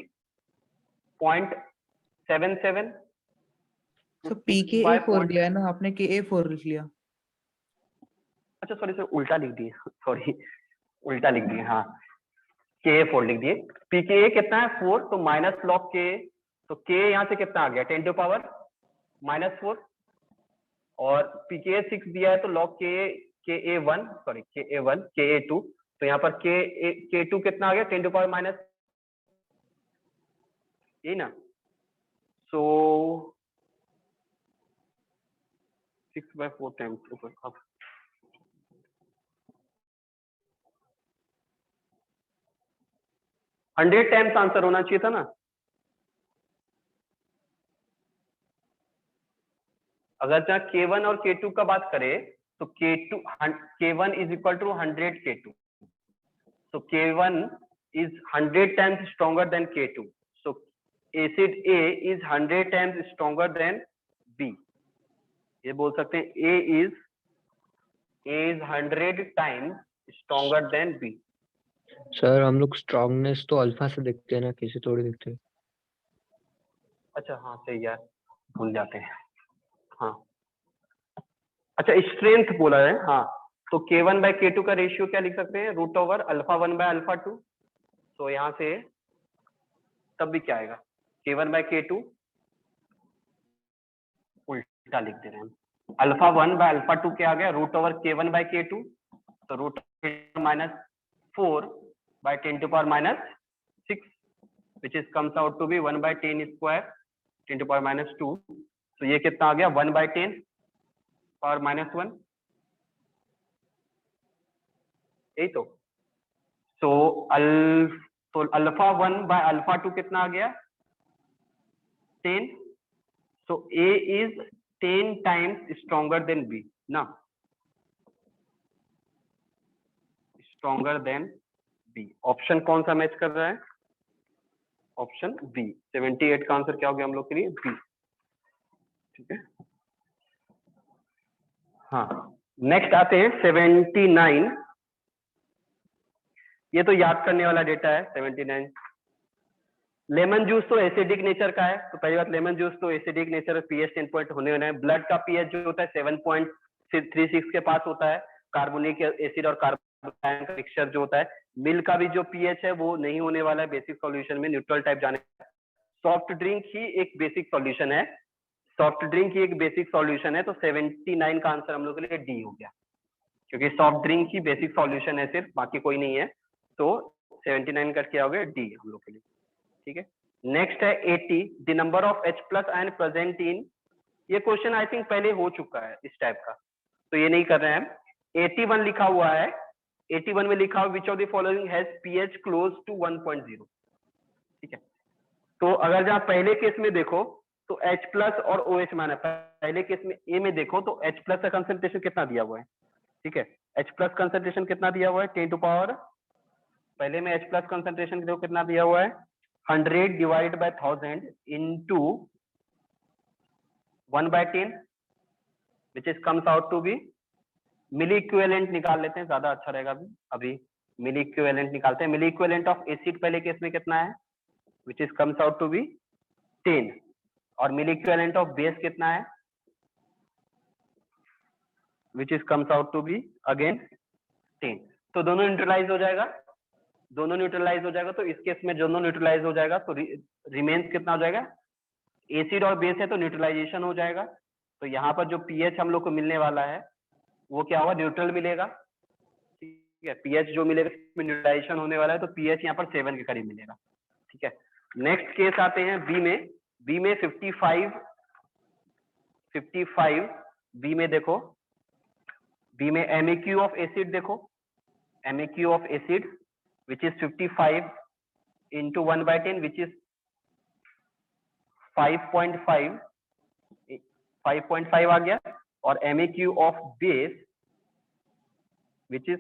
0.77। तो pKa 4 दिया है ना आपने, Ka 4 लिख लिया। अच्छा सॉरी सर, उल्टा लिख दिए, सॉरी उल्टा लिख दिए, हाँ Ka 4 लिख दिए। pKa कितना है 4, तो माइनस लॉग Ka, तो Ka यहाँ से कितना आ गया 10 टू पावर -4, और pKa 6 दिया है तो log Ka1 sorry Ka1 Ka2, तो यहाँ पर K2 कितना आ गया 10 टू पावर माइनस, यही ना। सो 6/4 टाइम्स अब 100 टाइम्स आंसर होना चाहिए था ना। अगर जहाँ K1 और K2 का बात करें तो K1 is equal to 100 K2, so K1 is 100 times stronger than K2, so acid A is 100 times stronger than B। ये बोल सकते हैं A is 100 times stronger than B। Sir हम लोग स्ट्रॉन्गनेस तो अल्फा से देखते हैं ना, किसी थोड़ी देखते हैं। अच्छा हाँ सही है, भूल जाते हैं, हाँ अच्छा स्ट्रेंथ बोला है, हाँ तो K1 by K2 का रेशियो क्या लिख सकते हैं, root over alpha 1 by alpha 2। तो यहाँ से तब भी क्या आएगा K1 by K2, उल्टा लिख दे रहे हैं, अल्फा 1 by अल्फा 2 क्या आ गया root over K1 by K2, तो root -4 by 10 to power -6 which is comes out to be 1 by 10 square 10 to power -2, तो ये कितना आ गया 1 by 10 पावर -1, यही तो। सो अल्फा 1 by अल्फा 2 कितना आ गया 10, so A is 10 times stronger than B ना, stronger than B। ऑप्शन कौन सा मैच कर रहा है, ऑप्शन बी। 78 का आंसर क्या हो गया हम लोग के लिए बी, ठीक है। हाँ नेक्स्ट आते हैं 79, ये तो याद करने वाला डेटा है 79। लेमन जूस तो एसिडिक नेचर का है, तो पहली बात लेमन जूस तो एसिडिक नेचर, पीएच 10 पॉइंट होने वाला है। ब्लड का पीएच जो होता है 7.36 के पास होता है, कार्बोनिक एसिड और कार्बन का मिक्सचर जो होता है। मिल्क का भी जो पीएच है वो नहीं होने वाला है बेसिक सॉल्यूशन में, न्यूट्रल टाइप जाने। सॉफ्ट ड्रिंक ही एक बेसिक सॉल्यूशन है, सॉफ्ट ड्रिंक ही एक बेसिक सॉल्यूशन है, तो 79 का आंसर हम लोग के लिए डी हो गया, क्योंकि सॉफ्ट ड्रिंक ही बेसिक सॉल्यूशन है सिर्फ, बाकी कोई नहीं है। तो 79 का क्या हो गया डी हम लोग के लिए, ठीक है। नेक्स्ट है 80, the number of H+ ion present in, ये क्वेश्चन आई थिंक पहले हो चुका है इस टाइप का, तो ये नहीं कर रहे हैं। 81 लिखा हुआ है, 81 में लिखा हुआ which of the following has pH close to 1.0, ठीक है। तो अगर जहाँ पहले केस में देखो तो H+ और OH माना, पहले केस में ए में देखो तो H+ का कंसंट्रेशन कितना दिया हुआ है, ठीक है। H+ कंसंट्रेशन कितना दिया हुआ है 10 टू पावर, पहले में H+ कंसंट्रेशन देखो कितना दिया हुआ है 100 divide by 1000 into 1 by 10 which is comes out to be, milliequivalent निकाल लेते हैं, ज्यादा अच्छा रहेगा। अभी मिली इक्विवेलेंट निकालते हैं। मिली इक्विवेलेंट ऑफ एसिड पहले केस में कितना है which is comes out to be 10, और मिली इक्विवेलेंट ऑफ बेस कितना है which is comes out to be again 10। तो दोनों न्यूट्रलाइज हो जाएगा, दोनों न्यूट्रलाइज हो जाएगा। तो इस केस में दोनों न्यूट्रलाइज हो जाएगा, तो रिमेन्स कितना हो जाएगा, एसिड और बेस है तो न्यूट्रलाइजेशन हो जाएगा, तो यहाँ पर जो पीएच हम लोग को मिलने वाला है वो क्या होगा, न्यूट्रल मिलेगा। ठीक है, पीएच जो मिलेगा इसमें न्यूट्रलाइजेशन होने वाला है, तो पीएच यहाँ पर 7 के करीब मिलेगा। ठीक है, नेक्स्ट केस आते हैं बी में। बी में 55 बी में देखो, बी में एमएक्यू ऑफ एसिड देखो, MEQ of acid which is 55 into 1/10 which is 5.5 आ गया, और MEQ of base which is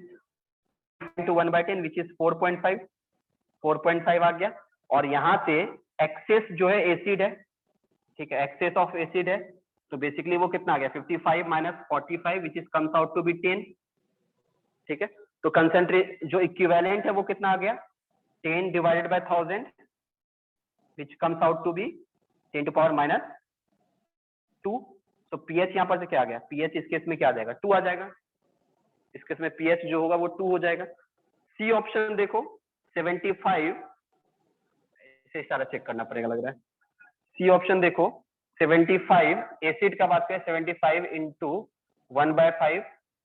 into 1/10 which is 4.5 आ गया। और यहाँ से एक्सेस जो है एसिड है, ठीक है, एक्सेस ऑफ एसिड है, तो बेसिकली वो कितना आ गया, 55 minus 45 which is comes out to be 10। ठीक है, तो कंसेंट्रेट जो इक्विवेलेंट है वो कितना आ गया, 10 divided by 1000 which comes out to be 10 to power minus 2। तो pH यहाँ पर से क्या आ गया, pH इस केस में क्या आ जाएगा, 2 आ जाएगा। इस केस में pH जो होगा वो 2 हो जाएगा। सी ऑप्शन देखो 75, इसे सारा चेक करना पड़ेगा लग रहा है। सी ऑप्शन देखो 75, एसिड का बात करें 75 into 1/5,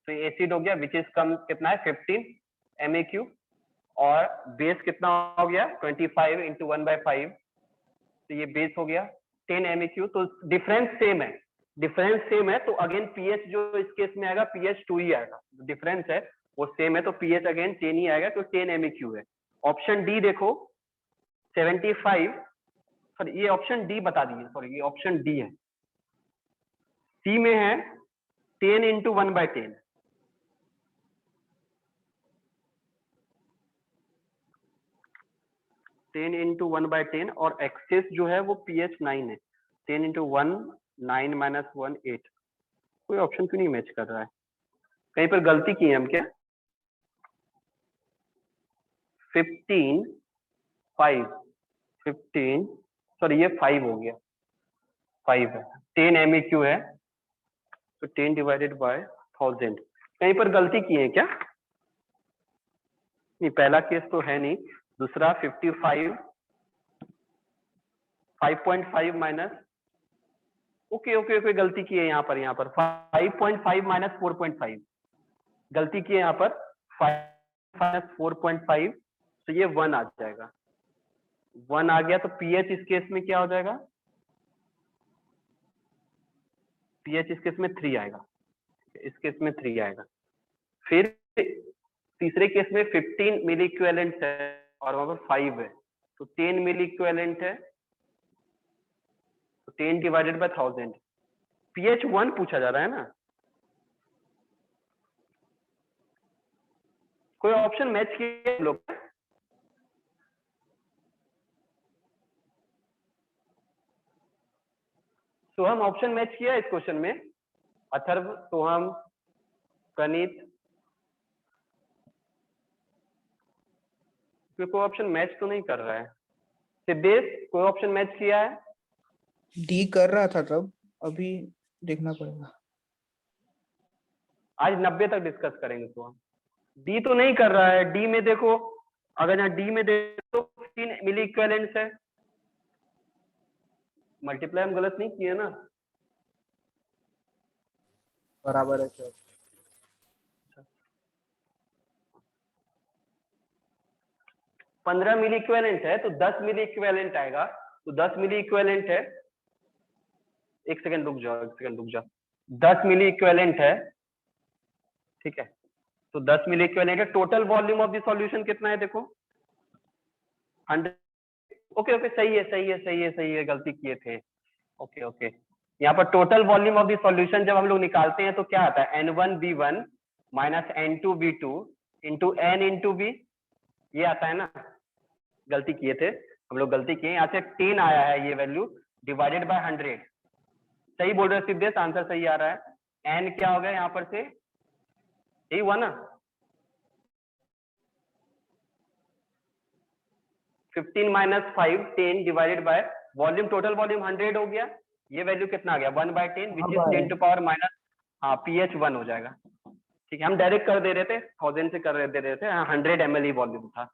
तो एसिड हो गया विच इज कम कितना है 15 MEQ, और बेस कितना हो गया 25 into 1/5, तो ये बेस हो गया 10 MEQ। तो डिफरेंस सेम है, डिफरेंस सेम है, तो अगेन पीएच जो इस केस में आएगा पीएच 2 ही आएगा। डिफरेंस है वो सेम है, तो पीएच अगेन 10 ही आएगा, तो 10 MEQ है। ऑप्शन डी देखो 75, सॉरी ये ऑप्शन डी बता दीजिए, सॉरी ये ऑप्शन डी है। सी में है 10 into 1/10, into 1/10, और एक्सेस जो है वो pH 9 है, 10 into 1 9 minus 1 8। कोई ऑप्शन क्यों नहीं मैच कर रहा है, कहीं पर गलती की है हम क्या। 15 सॉरी ये 5 हो गया, 5 है, 10 MEQ है, तो 10 divided by 1000, कहीं पर गलती की है क्या। नहीं, पहला केस तो है नहीं, दूसरा 55 5.5 माइनस, ओके गलती की है यहाँ पर 5.5 माइनस 4.5 गलती की है यहाँ पर, 5 माइनस 4.5, तो ये 1 आ जाएगा, 1 आ गया, तो पीएच इस केस में क्या हो जाएगा, पीएच इस केस में 3 आएगा, इस केस में 3 आएगा। फिर तीसरे केस में 15 मिली इक्विवेलेंट है और वहां पर 5 है, तो 10 मिली इक्विवेलेंट है, तो 10 डिवाइडेड बाय 1000, पीएच 1 पूछा जा रहा है ना। कोई ऑप्शन मैच किए हम लोग, सोहम ऑप्शन मैच किया इस क्वेश्चन में, अथर्व, सोहम, प्रणीत, कोई ऑप्शन मैच तो नहीं कर रहा है। सिद्धेश, कोई ऑप्शन मैच किया है? डी कर रहा था तब, अभी देखना पड़ेगा। आज 90 तक डिस्कस करेंगे तो हम। डी तो नहीं कर रहा है, डी में देखो, अगर यहाँ डी में देखो 15 मिली इक्विवेलेंट्स है, मल्टीप्लाई हम गलत नहीं किए ना, बराबर है सर। 15 मिली इक्विवेलेंट है, तो 10 मिली इक्विवेलेंट आएगा, तो 10 मिली इक्विवेलेंट है, एक सेकंड रुक जाओ, 10 मिली इक्विवेलेंट है, ठीक है, तो 10 मिली इक्विवेलेंट है। Total volume of the solution कितना है देखो, 100। ओके सही है, गलती किए थे। ओके यहाँ पर total volume of the solution जब हम लोग निकालते हैं तो क्या आता है, N1V1 minus N2V2 into N into V, ये आता है ना। गलती किए थे हम लोग, गलती किए, यहाँ से 10 आया है ये वैल्यू, डिवाइडेड बाय 100। सही बोल रहे हो सिद्धेश, आंसर सही आ रहा है। N क्या हो गया यहाँ पर से, यही हुआ ना, 15 minus 5 10 divided by volume, total volume 100 हो गया, ये वैल्यू कितना आ गया 1/10 which is 10 to power minus, हाँ pH 1 हो जाएगा। ठीक है, हम डायरेक्ट कर दे रहे थे, 1000 से कर दे रहे थे, 100 ml ही वॉल्यूम था,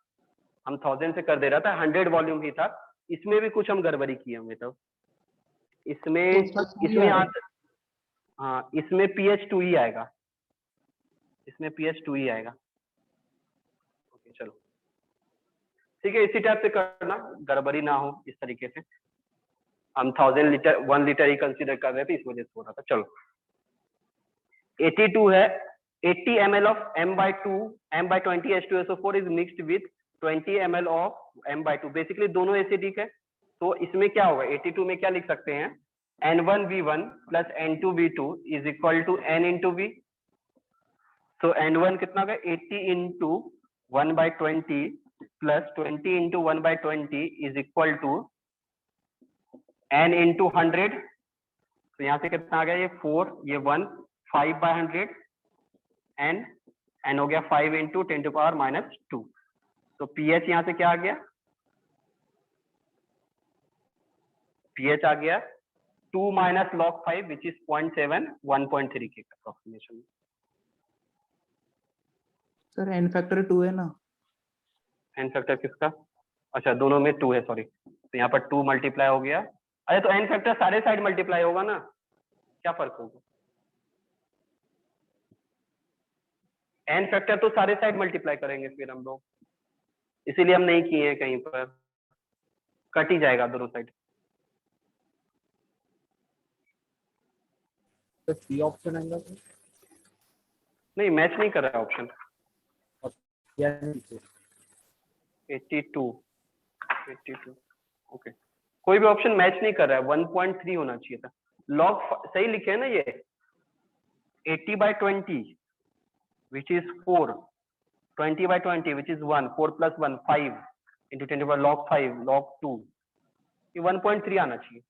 हम 1000 से कर दे रहा था, 100 वॉल्यूम ही था। इसमें भी कुछ हम गड़बड़ी किए होंगे, तो इसमें आंसर हाँ, इसमें pH 2 ही आएगा, इसमें pH 2 ही आएगा। ओके चलो ठीक है, इसी टाइप से करना, गड़बड़ी ना हो इस तरीके से। हम 1000 लीटर 1 लीटर ही कंसीडर कर रहे थे, इस वजह से हो रहा था। चलो 82 है, 80 ml of m/2 m/20 H2SO4 is mixed with 20 ml of m/2। Basically दोनों एसिडिक है, तो इसमें क्या होगा, 82 में क्या लिख सकते हैं, N1V1 plus N2V2 is equal to N into V। तो N1 कितना होगा, 80 into 1/20 plus 20 into 1/20 is equal to N into 100। तो यहाँ से कितना आ गया, ये 4, ये 1, 5/100 n हो गया 5 into 10⁻²। तो pH यहाँ से क्या आ गया, pH आ गया 2 minus log 5 which is 0.7 1.3 के अप्रोक्सीमेशन। सर एन फैक्टर 2 है ना? एन फैक्टर किसका, अच्छा दोनों में 2 है, सॉरी, तो यहाँ पर 2 मल्टीप्लाई हो गया। अरे तो एन फैक्टर सारे साइड मल्टीप्लाई होगा ना, क्या फर्क होगा, एन फैक्टर तो सारे साइड मल्टीप्लाई करेंगे फिर हम लोग, इसीलिए हम नहीं किए हैं, कहीं पर कट ही जाएगा दोनों साइड। तो सी ऑप्शन आएगा तो नहीं मैच नहीं कर रहा है ऑप्शन। या 82 ओके, कोई भी ऑप्शन मैच नहीं कर रहा है, 1.3 होना चाहिए था। लॉग सही लिखे है ना ये, 80/20 which is 4, 20/20 which is 1, 4 plus 1 5 into 10 power log 5 log 2, ये 1.3 आना चाहिए।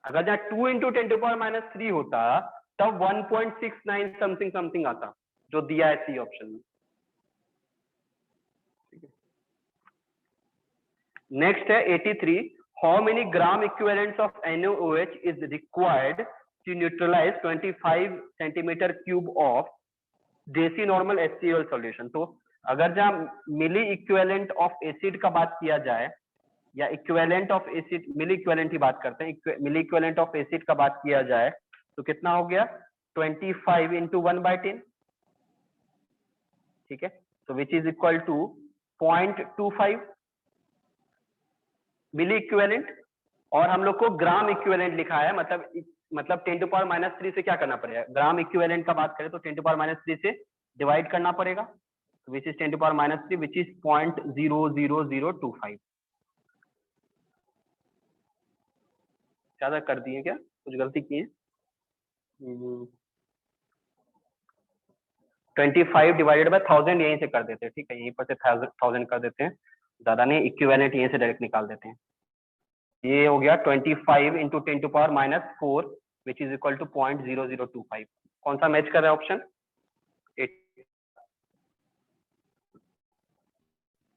अगर जहाँ 2 into 10⁻³ होता तब 1.69 समथिंग समथिंग आता, जो दिया है सी ऑप्शन में। नेक्स्ट है 83, how many gram equivalents of NaOH is required to neutralize 25 centimetre cube of deci normal HCl solution. तो अगर जहाँ मिली इक्विवेलेंट ऑफ एसिड का बात किया जाए, या equivalent of acid, milliequivalent की बात करते हैं, मिली इक्विवेलेंट ऑफ एसिड का बात किया जाए तो कितना हो गया, 25 into 1/10, ठीक है, तो which is equal to 0.25 milliequivalent. और हम लोग को ग्राम इक्विवेलेंट लिखा है, मतलब 10⁻³ से क्या करना पड़ेगा, ग्राम इक्विवेलेंट का बात करें तो 10⁻³ से डिवाइड करना पड़ेगा, विच इज 10⁻³ विच इज 0.00025। ज्यादा कर दिए क्या, कुछ गलती की है? 25 डिवाइडेड बाय 1000 यहीं से कर देते हैं, ठीक है, यहीं पर से 1000 कर देते हैं, ज्यादा नहीं, इक्विवेलेंट यहीं से डायरेक्ट निकाल देते हैं। ये हो गया 25 into 10⁻⁴ which is equal to 0.0025। कौन सा मैच कर रहा है ऑप्शन,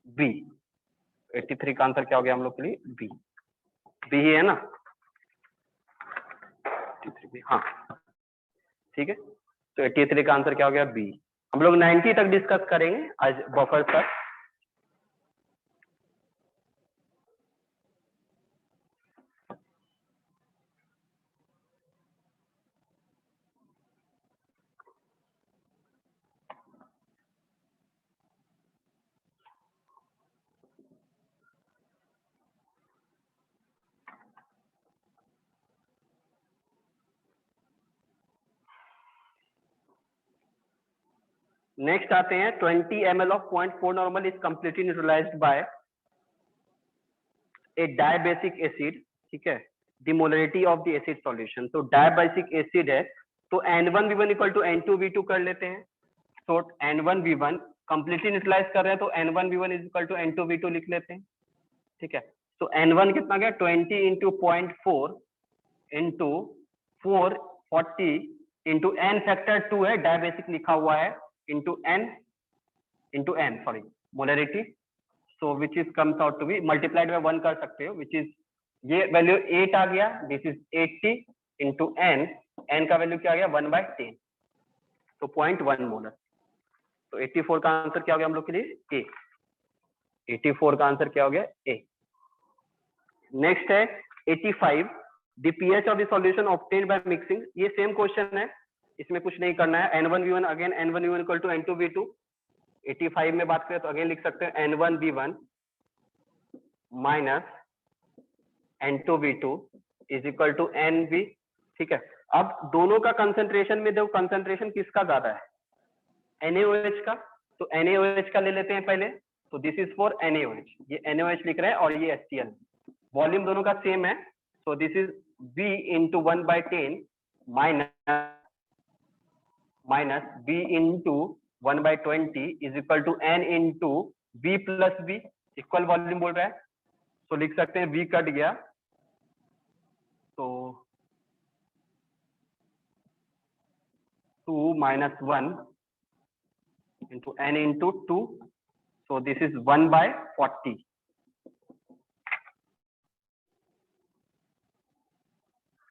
बी। 83 का आंसर क्या हो गया हम लोग के लिए, बी। बी ही है ना, 83 हाँ ठीक है, तो 83 का आंसर क्या हो गया, बी। हम लोग 90 तक डिस्कस करेंगे आज बफर तक। नेक्स्ट आते हैं 20 ml of 0.4 normal is completely neutralized by a diabasic acid, ठीक है, the molarity of the acid solution। तो diabasic acid है, तो N1V1 equal to N2V2 कर लेते हैं। तो N1V1 completely neutralize कर रहे हैं, तो N1V1 is equal to N2V2 लिख लेते हैं, ठीक है। तो N1 कितना गया, 20 into 0.4 into 440 into N factor 2 है, डायबेसिक लिखा हुआ है, into n sorry molarity, so which is comes out to be multiplied by 1 कर सकते हो, which is ये वैल्यू 8 आ गया, this is 80 into n का वैल्यू क्या आ गया 1/10, तो 0.1 मोलर। तो 84 का आंसर क्या हो गया हम लोग के लिए, ए। 84 का आंसर क्या हो गया, ए। नेक्स्ट है 85, the pH of the solution obtained by mixing. ये सेम क्वेश्चन है, इसमें कुछ नहीं करना है। N1V1 again N1V1 equal to N2V2। 85 में बात करें तो अगेन लिख सकते हैं N1V1 minus N2V2 is equal to NV। ठीक है, अब दोनों का कंसंट्रेशन में देखो, कंसंट्रेशन किसका ज्यादा है, NaOH का। तो NaOH का ले लेते हैं पहले। तो दिस इज फॉर NaOH, ये NaOH लिख रहे हैं और ये HCl। वॉल्यूम दोनों का सेम है, so this is V into 1/10 minus V into 1/20 is equal to N into V plus V। Equal volume बोल रहा है, तो लिख सकते हैं V कट गया तो 2 minus 1 into N into 2, so this is 1/40।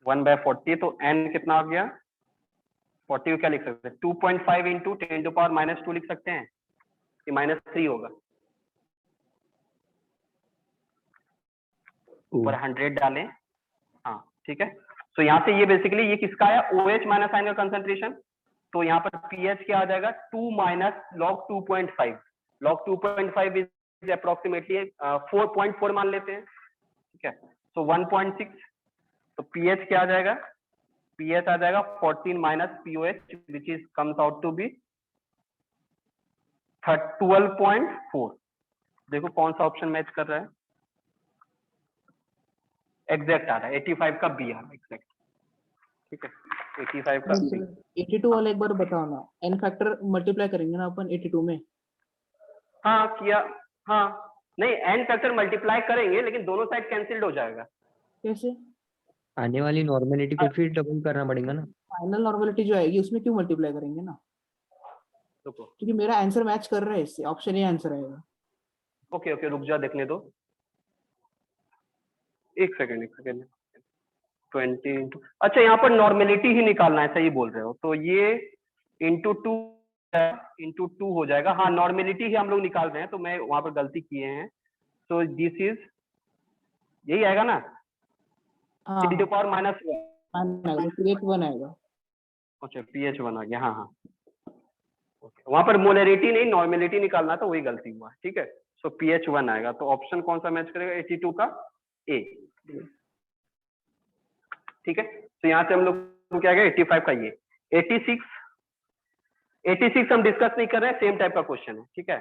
1/40, तो n कितना आ गया 40 को क्या लिख सकते हैं 2.5 इंटू 10⁻⁻2 लिख सकते हैं, कि -3 होगा। ऊपर 100 डालें, हाँ ठीक है। तो यहाँ से ये बेसिकली ये किसका है, OH माइनस आयन का कंसंट्रेशन। तो यहाँ पर pH क्या आ जाएगा 2 minus log 2.5। log 2.5 is approximately 4.4 मान लेते हैं, ठीक है। तो 1.6, तो pH क्या आ जाएगा, pH आ जाएगा 14 minus POH which is comes out to be 12.4। देखो कौन सा ऑप्शन मैच कर रहा है, एग्जैक्ट आ रहा है, 85 का बी आ रहा है एग्जैक्ट, ठीक है। 85 का बी। 82 वाला एक बार बताओ ना, n फैक्टर मल्टीप्लाई करेंगे ना अपन 82 में। हाँ किया, हाँ नहीं n फैक्टर मल्टीप्लाई करेंगे लेकिन दोनों साइड कैंसिल्ड हो जाएगा। कैसे? आने वाली नॉर्मेलिटी को फिर डबल करना पड़ेगा ना। फाइनल नॉर्मेलिटी जो आएगी उसमें क्यों मल्टीप्लाई करेंगे ना, रुको, क्योंकि मेरा आंसर मैच कर रहा है इससे, ऑप्शन ए आंसर आएगा। ओके ओके रुक जा देखने दो, एक सेकेंड 20 इंटू, अच्छा यहाँ पर नॉर्मेलिटी ही निकालना है, सही बोल रहे हो। तो ये इंटू 2 हो जाएगा। हाँ नॉर्मेलिटी ही हम लोग निकाल रहे हैं, तो मैं वहां पर गलती किए हैं। तो दिस इज यही आएगा ना, हाँ 10⁻⁻1। pH 1 आएगा। अच्छा pH 1 आ गया, हाँ हाँ वहां पर मोलरिटी नहीं नॉर्मेलिटी निकालना था, वही गलती हुआ, ठीक है। सो pH 1 आएगा। तो ऑप्शन कौन सा मैच करेगा, 82 का ए, ठीक है। तो यहाँ से हम लोग को क्या गया 85 का ये। 86 हम डिस्कस नहीं कर रहे हैं, सेम टाइप का क्वेश्चन है, ठीक है।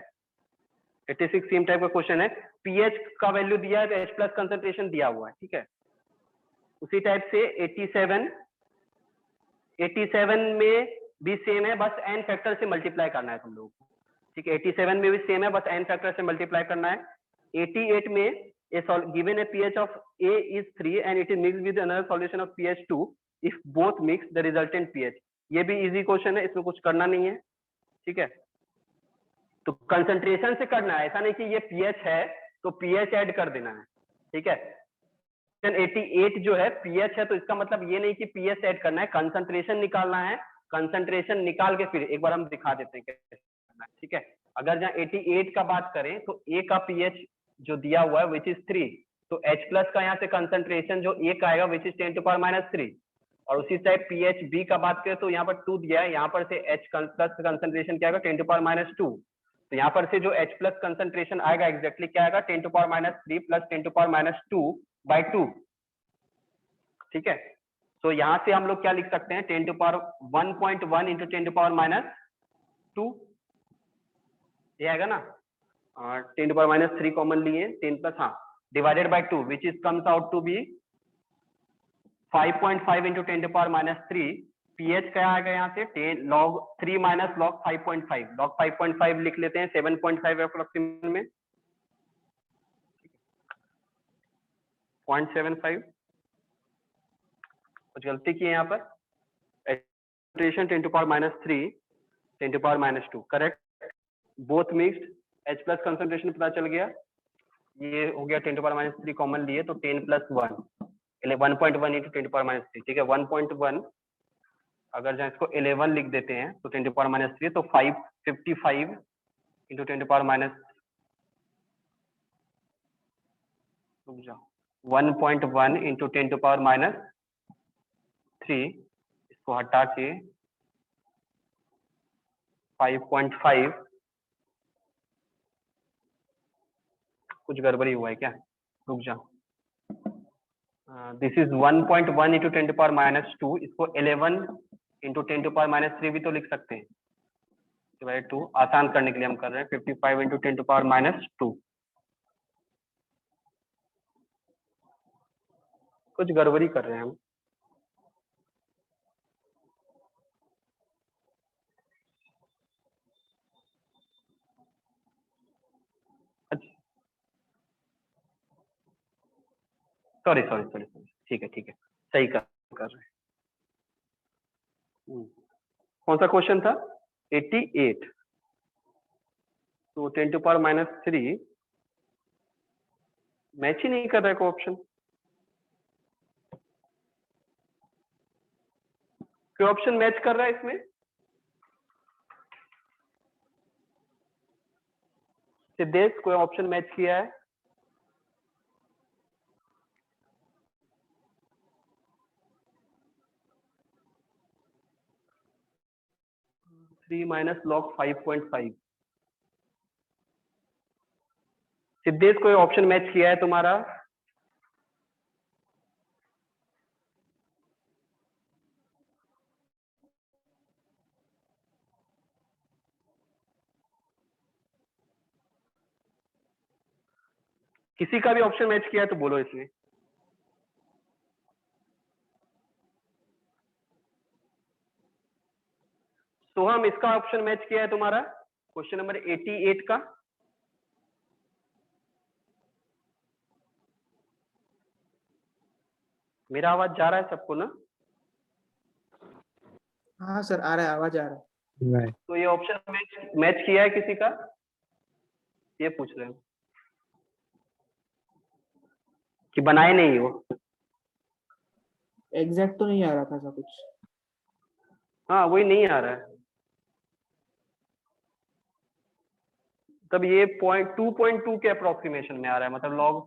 86 सेम टाइप का क्वेश्चन है, pH का वैल्यू दिया है, H प्लस कंसंट्रेशन दिया हुआ है, ठीक है। उसी टाइप से 87 में भी सेम है, बस n फैक्टर से मल्टीप्लाई करना है तुम लोगों को, ठीक है। 87 में भी सेम है, बस n फैक्टर से मल्टीप्लाई करना है। 88 में given a pH of A is 3 and it is mixed with another solution of pH 2, if both mix the resultant pH। ये भी इजी क्वेश्चन है, इसमें कुछ करना नहीं है, ठीक है। तो कंसंट्रेशन से करना है, ऐसा नहीं कि ये pH है तो pH ऐड कर देना है, ठीक है। 88 जो है pH है, तो इसका मतलब ये नहीं कि pH ऐड करना है, कंसंट्रेशन निकालना है। कंसंट्रेशन निकाल के फिर एक बार हम दिखा देते हैं कैसे करना है, ठीक है। अगर जहाँ 88 का बात करें तो A का pH जो दिया हुआ है विच इज 3, तो H प्लस का यहाँ से कंसंट्रेशन जो A का आएगा विच इज 10⁻⁻3, और उसी टाइप pH B का बात करें तो यहाँ पर 2 दिया है, यहाँ पर से H प्लस कंसंट्रेशन क्या आएगा 10⁻⁻2। तो यहाँ पर से जो H प्लस कंसंट्रेशन आएगा एग्जैक्टली क्या आएगा 10⁻³ प्लस 10⁻²/2, ठीक है। तो यहाँ से हम लोग क्या लिख सकते हैं 10⁻1.1 इंटू 10⁻², ये आएगा ना। 10⁻³ कॉमन लिए, 10 प्लस हाँ divided by 2 which is comes out to be 5.5 into 10⁻³ pH क्या आएगा यहाँ से 10 log 3 माइनस log 5.5, log 5.5 लिख लेते हैं 7.5 अप्रोक्सीमेट में 0.75। कुछ गलती की है यहाँ पर, 10⁻³ 10⁻², correct. Both mixed, H plus concentration पता चल गया, ये हो गया 10⁻³ कॉमन लिए तो 10 प्लस 1 1.1 इंटू 10⁻³, ठीक है। 1.1 अगर जहाँ इसको 11 लिख देते हैं तो 10⁻³ तो 555 into 10⁻, 1.1 into 10 to power minus 3, इसको हटा के 5.5, कुछ गड़बड़ी हुआ है क्या? रुक जा। This is 1.1 into 10 to power minus 2, इसको 11 इंटू 10 टू पावर माइनस 3 भी तो लिख सकते हैं, डिवाइड 2, आसान करने के लिए हम कर रहे हैं 55 इंटू 10 टू पावर माइनस 2। कुछ गड़बड़ी कर रहे हैं हम। अच्छा, सॉरी सॉरी सॉरी सॉरी, ठीक है, सही कर रहे हैं। कौन सा क्वेश्चन था? 88। तो 10 टू पावर माइनस 3 मैच ही नहीं कर रहा है कोई ऑप्शन। कोई ऑप्शन मैच कर रहा है इसमें? सिद्धेश, कोई ऑप्शन मैच किया है? Three minus log 5.5। सिद्धेश, कोई ऑप्शन मैच किया है तुम्हारा? किसी का भी ऑप्शन मैच किया है तो बोलो इसमें। सोहम, इसका ऑप्शन मैच किया है तुम्हारा क्वेश्चन नंबर 88 का? मेरा आवाज जा रहा है सबको ना? हाँ सर, आ रहा है, आवाज आ रहा है। Right. तो ये ऑप्शन मैच किया है किसी का? ये पूछ रहे हैं कि बनाए नहीं हो? एग्जैक्ट तो नहीं आ रहा था ऐसा कुछ। हाँ, वही नहीं आ रहा है। तब ये 2.2 के अप्रोक्सीमेशन में आ रहा है, मतलब लॉग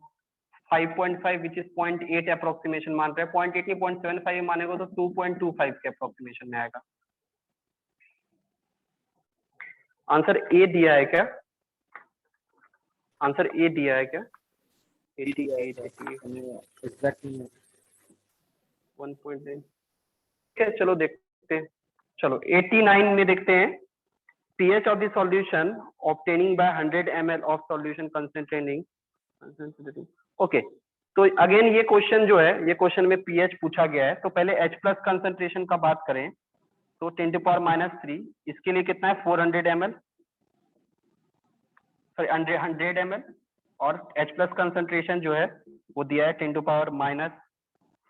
5.5 विच इज 0.8 अप्रोक्सीमेशन मान रहे हैं। 0.8 नहीं 0.75 मानेगा तो 2.25 के अप्रोक्सीमेशन में आएगा। आंसर ए दिया है क्या? आंसर ए दिया है क्या? 88 एग्जैक्टली 1.9। ठीक है, चलो देखते हैं। चलो 89 में देखते हैं। pH of the solution obtaining by 100 ml of solution concentrating। Okay, तो अगेन ये क्वेश्चन जो है, ये क्वेश्चन में pH पूछा गया है। तो पहले H प्लस कंसंट्रेशन का बात करें तो 10 टू पावर माइनस 3, इसके लिए कितना है? 400 ml, सॉरी 100 ml, और H प्लस कंसंट्रेशन जो है वो दिया है 10 टू पावर माइनस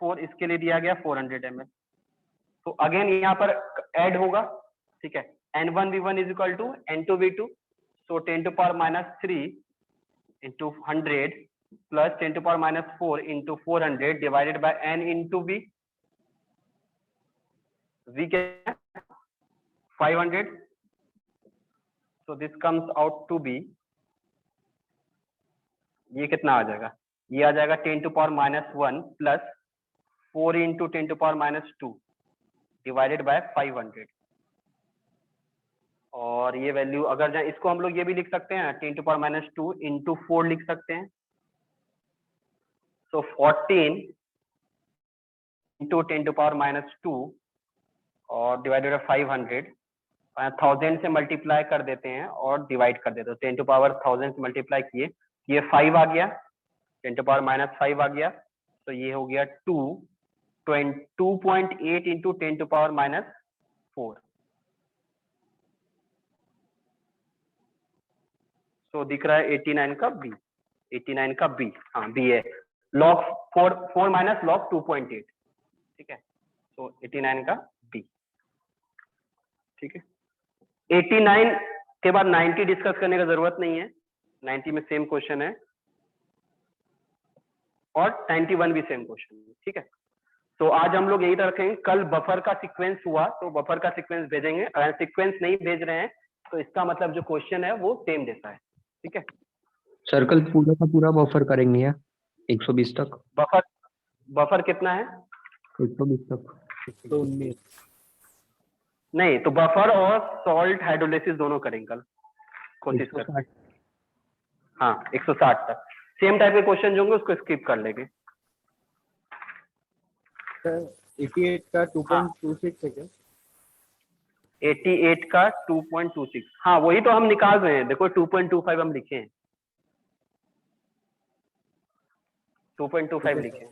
4, इसके लिए दिया गया 400 ml। तो अगेन यहाँ पर ऐड होगा, ठीक है। N1V1 is equal to N2V2, so 10 to power minus 3 into 100 plus 10 to power minus 4 into 400 divided by N into V। V क्या? 500, so this comes out to be, ये कितना आ जाएगा? ये आ जाएगा 10 to power minus 1 plus 4 into 10 to power minus 2 divided by 500। और ये value अगर जाए, इसको हम लोग ये भी लिख सकते हैं 10 टू पावर माइनस 2 इंटू 4 लिख सकते हैं। सो 14 इंटू 10 टू पावर माइनस 2 और डिवाइडेड बाय 500, 1000 से मल्टीप्लाई कर देते हैं और डिवाइड कर देते हैं। 10 टू पावर 1000 से मल्टीप्लाई किए, ये 5 आ गया, 10 टू पावर माइनस 5 आ गया, तो ये हो गया 2.8 इंटू 10 टू पावर माइनस 4। तो दिख रहा है 89 का बी, 89 का बी, हाँ बी है, लॉग 4 माइनस लॉग 2.8, ठीक है। तो 89 का बी, ठीक है। 89 के बाद 90 डिस्कस करने का जरूरत नहीं है, 90 में सेम क्वेश्चन है और 91 भी सेम क्वेश्चन है, ठीक है। तो आज हम लोग यही रखेंगे, कल बफर का सीक्वेंस हुआ तो बफर का सीक्वेंस भेजेंगे, अगर सीक्वेंस नहीं भेज रहे हैं तो इसका मतलब जो क्वेश्चन है वो सेम जैसा है, ठीक है। सर्कल पूरा का पूरा बफर करेंगे या? 120 तक। बफर बफर कितना है? 120 तक। 119 नहीं तो बफर और सॉल्ट हाइड्रोलिसिस दोनों करेंगे कल, कोशिश कर। 160। हाँ 160 तक। सेम टाइप के क्वेश्चन जो होंगे उसको स्किप कर लेंगे। सर 88 का 2.26 है क्या? 88 का 2.26, हाँ वही तो हम निकाल रहे हैं, देखो 2.25 हम लिखे हैं, 2.25 लिखे हैं।